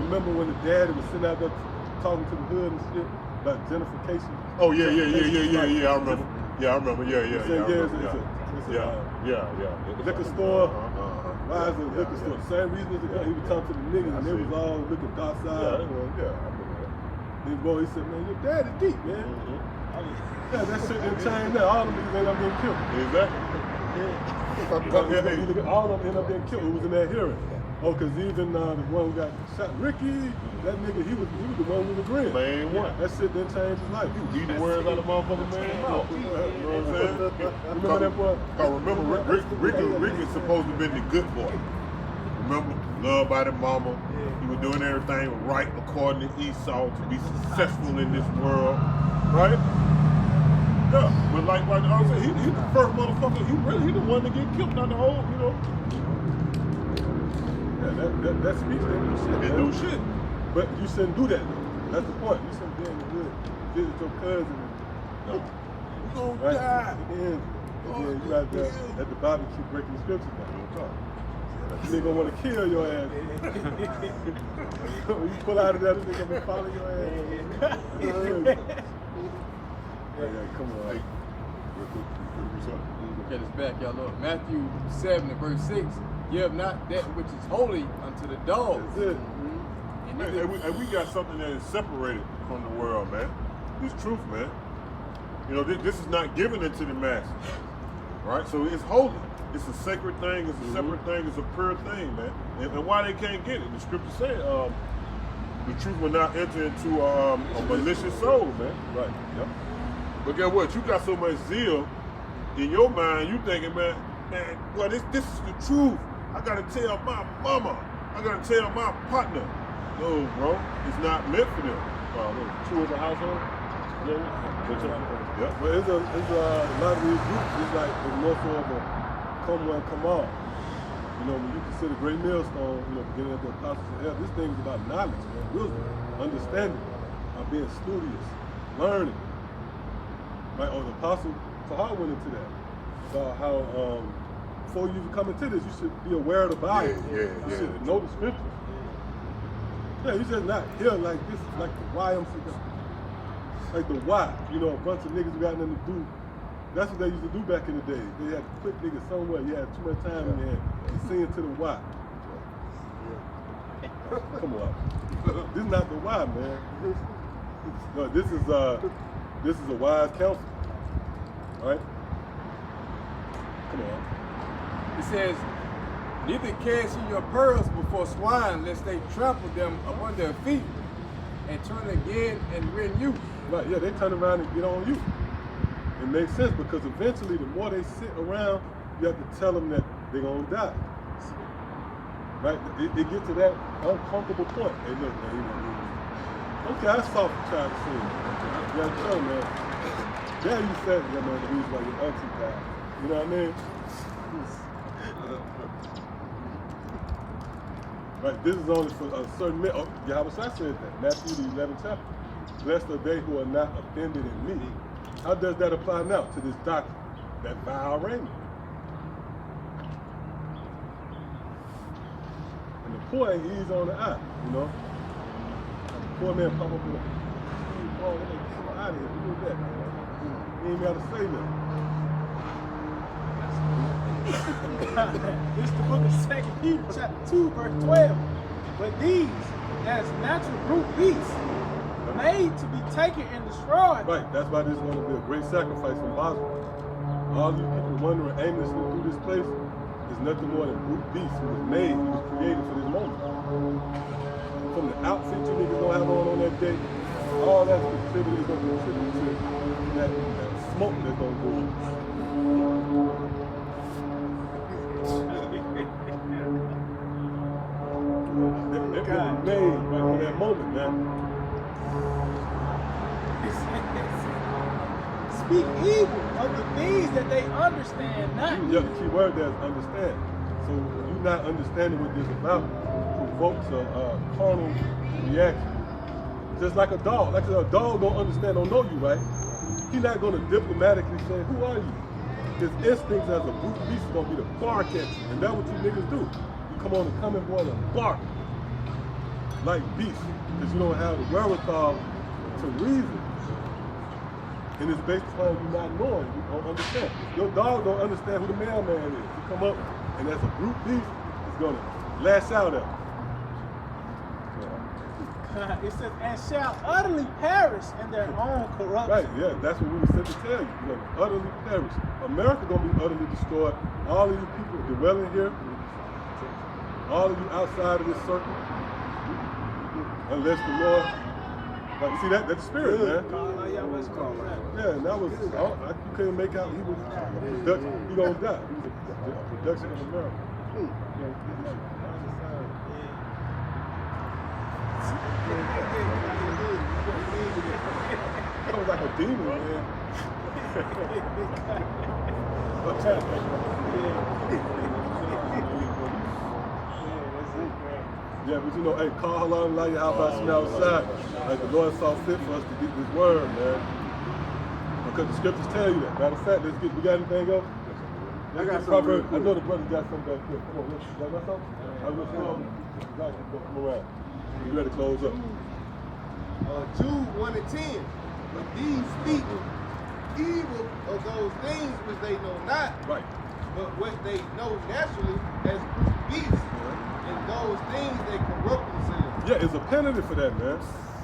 Remember when the daddy was sitting out there talking to the hood and shit about gentrification? Oh yeah. I remember. Yeah, I remember. Yeah. Liquor store. Why is it a liquor store? The same reason as the guy, he was talking to the niggas and they was all looking dark Yeah, side. I remember that. Then boy, he said, man, your dad is deep, man. Yeah, that shit didn't change now. All of them niggas end up getting killed. Exactly. All of them end up getting killed. It was in that hearing. Oh, because even the one who got shot, Ricky, that nigga, he was the one who was agreeing. Man, what? That shit didn't change his life. Beat the words out of motherfucking man's mouth. You know what I'm saying? Remember that boy? Cause remember, Rick is supposed to have been the good boy. Remember, loved by the mama. He was doing everything right according to Esau to be successful in this world, right? Yeah, but like I said, he's the first motherfucker. He the one to get killed, not the whole, you know. Yeah, that speech didn't do shit. Didn't do shit. But you shouldn't do that though. That's the point. You shouldn't be in the hood, visit your cousin. No. You gonna Right? die. And then you out there at the barbecue breaking the scriptures down. You nigga gonna want to kill your ass. When you pull out of that, this nigga gonna follow your ass. Yeah, come on. Hey, real quick, what's up? Get us back, y'all. Look, Matthew 7 and verse 6. Give not that which is holy unto the dogs. That's it. And Hey, neither- we got something that is separated from the world, man. This truth, man. You know, this is not given into the masses, right? So it's holy. It's a sacred thing. It's a separate thing. It's a pure thing, man. And why they can't get it? The scripture said, the truth will not enter into a malicious soul, man. Right. Yep. But guess what? You got so much zeal in your mind. You thinking, man, well, this is the truth. I gotta tell my mama. I gotta tell my partner. No, bro, it's not meant for them. Two of the household. Yeah. But it's a lot of these groups. It's more so of a Qamwaahla Qamwaahla. You know, when you consider Great Millstone, beginning of the Apostles of Hell, this thing is about knowledge, man, wisdom, understanding, being studious, learning. Right? Or the Apostle Paul went into that. About how before you even come into this, you should be aware of the Bible. You should know the scriptures. Yeah, you just not here like this, like the YMCA. Like the Y, a bunch of niggas who got nothing to do. That's what they used to do back in the day. They had to put niggas somewhere. You had too much time in there and sing to the Y. Come on. This is not the Y, man. No, this is a wise counsel. Right? Come on. It says, neither cast ye your pearls before swine, lest they trample them upon their feet, and turn again and rend you. Right, yeah, they turn around and get on you. It makes sense because eventually the more they sit around, you have to tell them that they're going to die. Right? It gets to that uncomfortable point. Hey, look, man, okay, I saw for child to see. You got to tell them, man. Yeah, you said, yeah, man, the reason why your auntie died. You know what I mean? Right, this is only for a certain minute. Oh, Yahweh said that. Matthew the 11th chapter. Blessed are they who are not offended in me. How does that apply now to this doctrine? That vile raiment. And the poor ain't easy on the eye, The poor man pop up with a oh, get him out of here. Who did that? He ain't got to say nothing. This is the book of 2 Peter chapter 2, verse 12. But these, as natural brute beasts, made to be taken and destroyed. Right, that's why this is going to be a great sacrifice in Basra. All you people wandering aimlessly through this place is nothing more than brute beasts. He was made, he was created for this moment. From the outfit you niggas gonna have on that day, all that's contributed to that smoke that's gonna go. They've been made right for that moment, man. speak evil of the things that they understand not. Yeah, the key word there is understand. So you not understanding what this is about provokes a carnal reaction. Just like a dog. Like a dog don't understand, don't know you, right? He's not going to diplomatically say, who are you? His instincts as a brute beast is going to be to bark at you. And that's what you niggas do. You come on the coming boy and bark like beasts because you don't have the wherewithal to reason. And it's based upon you not knowing, you don't understand. Your dog don't understand who the mailman is. You come up and as a brute beast, it's going to lash out at you. It says, and shall utterly perish in their own corruption. Right, yeah, that's what we were sent to tell you. You're going to utterly perish. America going to be utterly destroyed. All of you people dwelling here, all of you outside of this circle, unless the Lord, like, see that's the spirit, man. Yeah, and that was, you couldn't make out he was production, he gonna die. He was a production of America. That was like a demon, man. Yeah, but you know, hey, call along, like how about you outside? Like the Lord saw fit for us to get this word, man. Because the scriptures tell you that. Matter of fact, we got anything else? I got Proverbs. something. I know the brother got something back here. Come on, y'all got something? I was come around. You ready to close up? Jude 1:10. But these speak evil of those things which they know not, Right. but what they know naturally as brute beasts, and those things they corrupt themselves. Yeah, it's a penalty for that, man.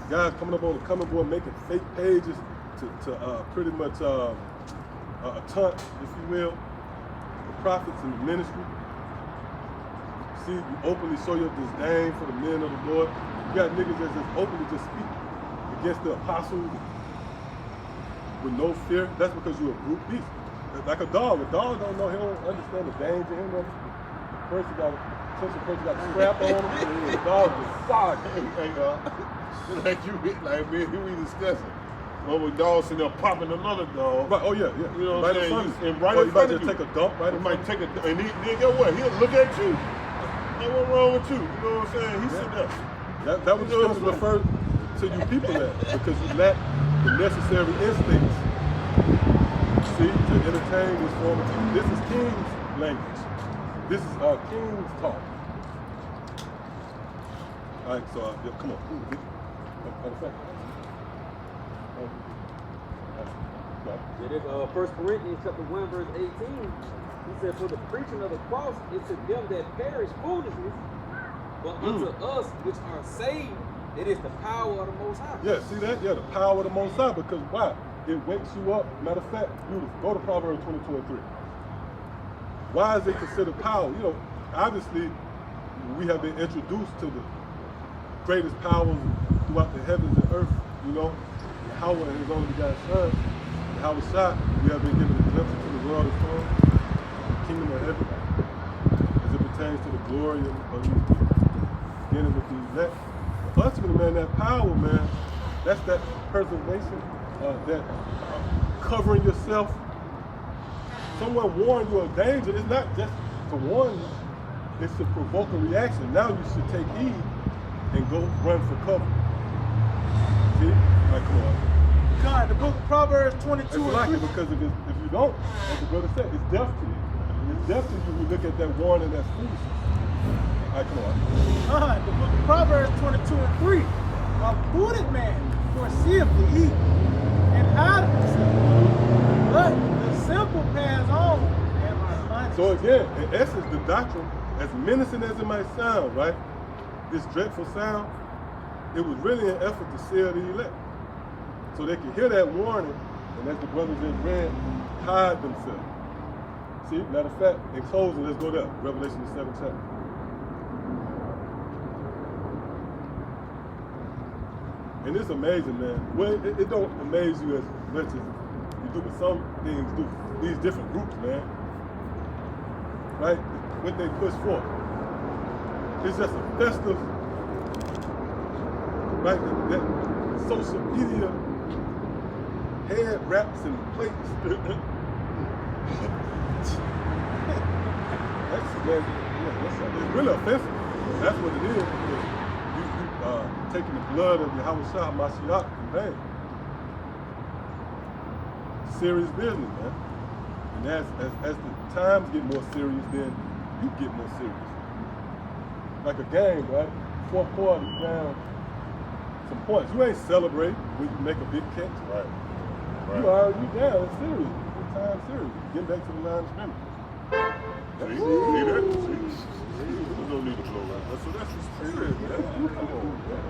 Guys coming up on the coming board making fake pages to pretty much taunt, if you will, the prophets in the ministry. See, you openly show your disdain for the men of the Lord. You got niggas that just openly just speak against the apostles with no fear. That's because you're a brute beast. Like a dog. A dog don't know, he don't understand the danger. He don't know the person got a strap on him. The dog just bark. Like me, we discussing. One dog sitting there popping another dog. Right, oh yeah. You know what I'm saying? And right or in you front might of just you. take a dump right He in might front of take a, and then get what? He'll look at you. Hey, what's wrong with you? You know what I'm saying? He's sitting there. That was just referred to you people at because you lack the necessary instincts. See, to entertain this form of people. This is king's language. This is our king's talk. All right, so come on. It is 1 Corinthians chapter 1 verse 18. He said, for the preaching of the cross is to them that perish foolishness, but unto us which are saved, it is the power of the Most High. Yeah, see that? Yeah, the power of the Most High, because why? It wakes you up. Matter of fact, beautiful. Go to Proverbs 22:3. Why is it considered power? You know, obviously, we have been introduced to the greatest powers throughout the heavens and earth, you know, Yahweh and his only begotten Son, Yahweh Shah. We have been given a glimpse into the world of form, the kingdom of heaven, as it pertains to the glory of these people, beginning with the elect. Ultimately, man, that power, man, that's that preservation, that covering yourself. Someone warned you of danger. It's not just to warn you, it's to provoke a reaction. Now you should take heed and go run for cover. See? All right, come on. God, the book of Proverbs 22 It's and like 3. it because if you don't, as the brother said, it's death to you. It's death to you when you look at that warning that's foolishness. All right, come on. The book of Proverbs 22 and 3. A prudent man foreseeth the evil and hideth himself, but the simple pass on and are punished. So again, in essence, the doctrine, as menacing as it might sound, right? This dreadful sound, it was really an effort to seal the elect. So they could hear that warning, and as the brothers just read, hide themselves. See, matter of fact, in closing, let's go there. Revelation the 7th chapter. And it's amazing, man. Well, it don't amaze you as much as you do, but some things do. These different groups, man. Right? What they push forth. It's just a festive, right? That social media head wraps and plates. It's really offensive. That's what it is. Because you taking the blood of Yahweh Shah Mashiach in vain. Serious business, man. And as the times get more serious, then you get more serious. Like a game, right? Fourth quarter, you down some points. You ain't celebrating when you make a big catch. Right. You down. It's serious. It's time serious. Get back to the line of scrimmage. See that? See? There's no need to blow like that. So that's the spirit, man. Come on, man.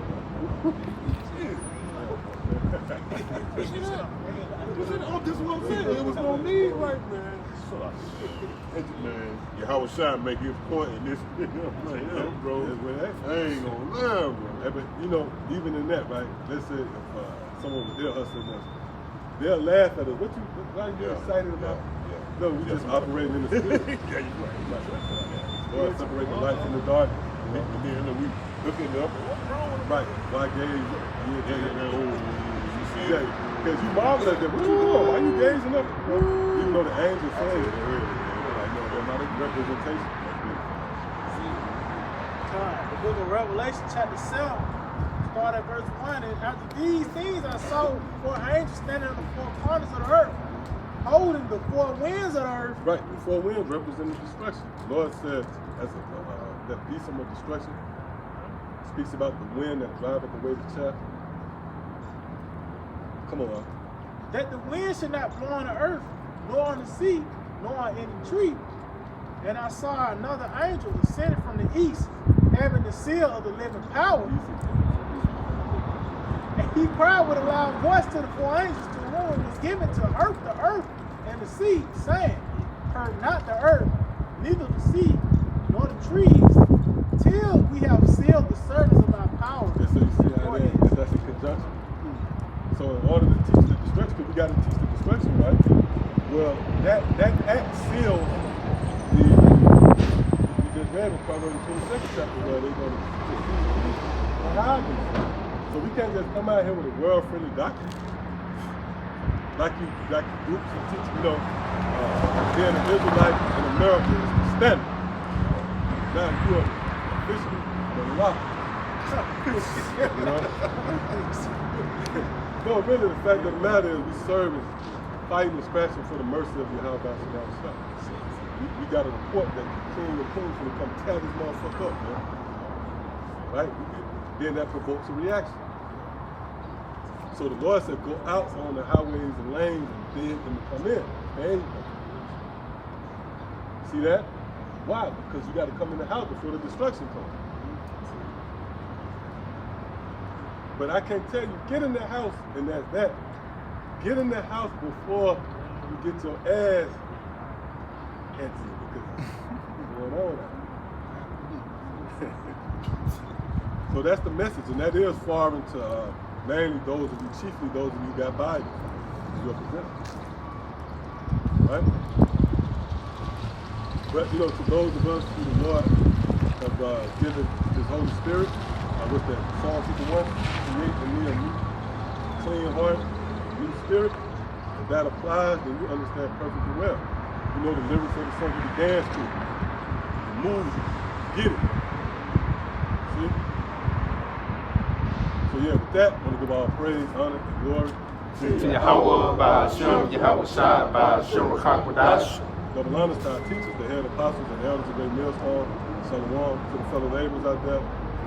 This is what I'm saying. There was no need, right, man. Man, Yahweh Shai make his point in this. I'm like, yeah, bro. I ain't gonna lie, bro. Hey, but you know, even in that, right? Let's say if someone was there hustling us, they'll laugh at us. Why are you excited about? No, we just operating in the spirit. Yeah, you're right. Lord, separate the light from the dark. And then we looking up. What's wrong with Right. Why gazing? Yeah. Because you marvel at them. What you doing? Why you gazing up? Even though the angels say it. They're not a representation. The book of Revelation, chapter 7, start at verse 1. And after these things I saw 4 angels standing on the 4 corners of the earth, holding the 4 winds of the earth. Right, the 4 winds represent destruction. The Lord says, as that beast of destruction speaks about the wind that driveth away the chaff. Come on. That the wind should not blow on the earth, nor on the sea, nor on any tree. And I saw another angel descending from the east, having the seal of the living power. And he cried with a loud voice to the 4 angels to whom was given to earth, the earth, and the sea, saying, hurt not the earth, neither the sea, nor the trees, till we have sealed the service of our power. And so you see how that's in conjunction. So in order to teach the destruction, because we got to teach the destruction, right? Well, that act seals we just read in Proverbs 22nd chapter where they're going to hide themselves. So we can't just come out here with a world-friendly doctrine. Like you groups and teach, being an Israelite in America is the standard. Now you are officially the law. No, really, the fact of the matter is we serve and fighting and scratching for the mercy of Yahweh Shah. We got a report that the King of Kings will come tear this motherfucker up, man. Right? Then that provokes a reaction. So the Lord said, go out on the highways and lanes and bid them to come in. Hey. See that? Why? Because you got to come in the house before the destruction comes. But I can't tell you, get in the house, and that's that. Get in the house before you get your ass empty, because what's going on out here. So that's the message, and that is foreign to mainly those of you, chiefly those of you who got Bibles, you represent. Right? But to those of us who the Lord have given His Holy Spirit, with that Psalm 51, create in me a new, clean heart, new spirit. If that applies, then you understand perfectly well. You know the lyrics of the song you dance to, the moves, get it. See? So yeah, with that, I want to give all praise, honor, and glory to Yahweh, Ba'ashem, Yahweh Shai, Ba'ashem, Rakakwadash. Double honors to our teachers, the head apostles and elders of Great Millstone, Shalom to the fellow laborers out there.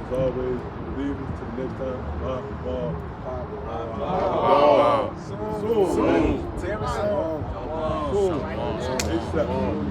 As always, believers, to the next time. Soon. ASAP.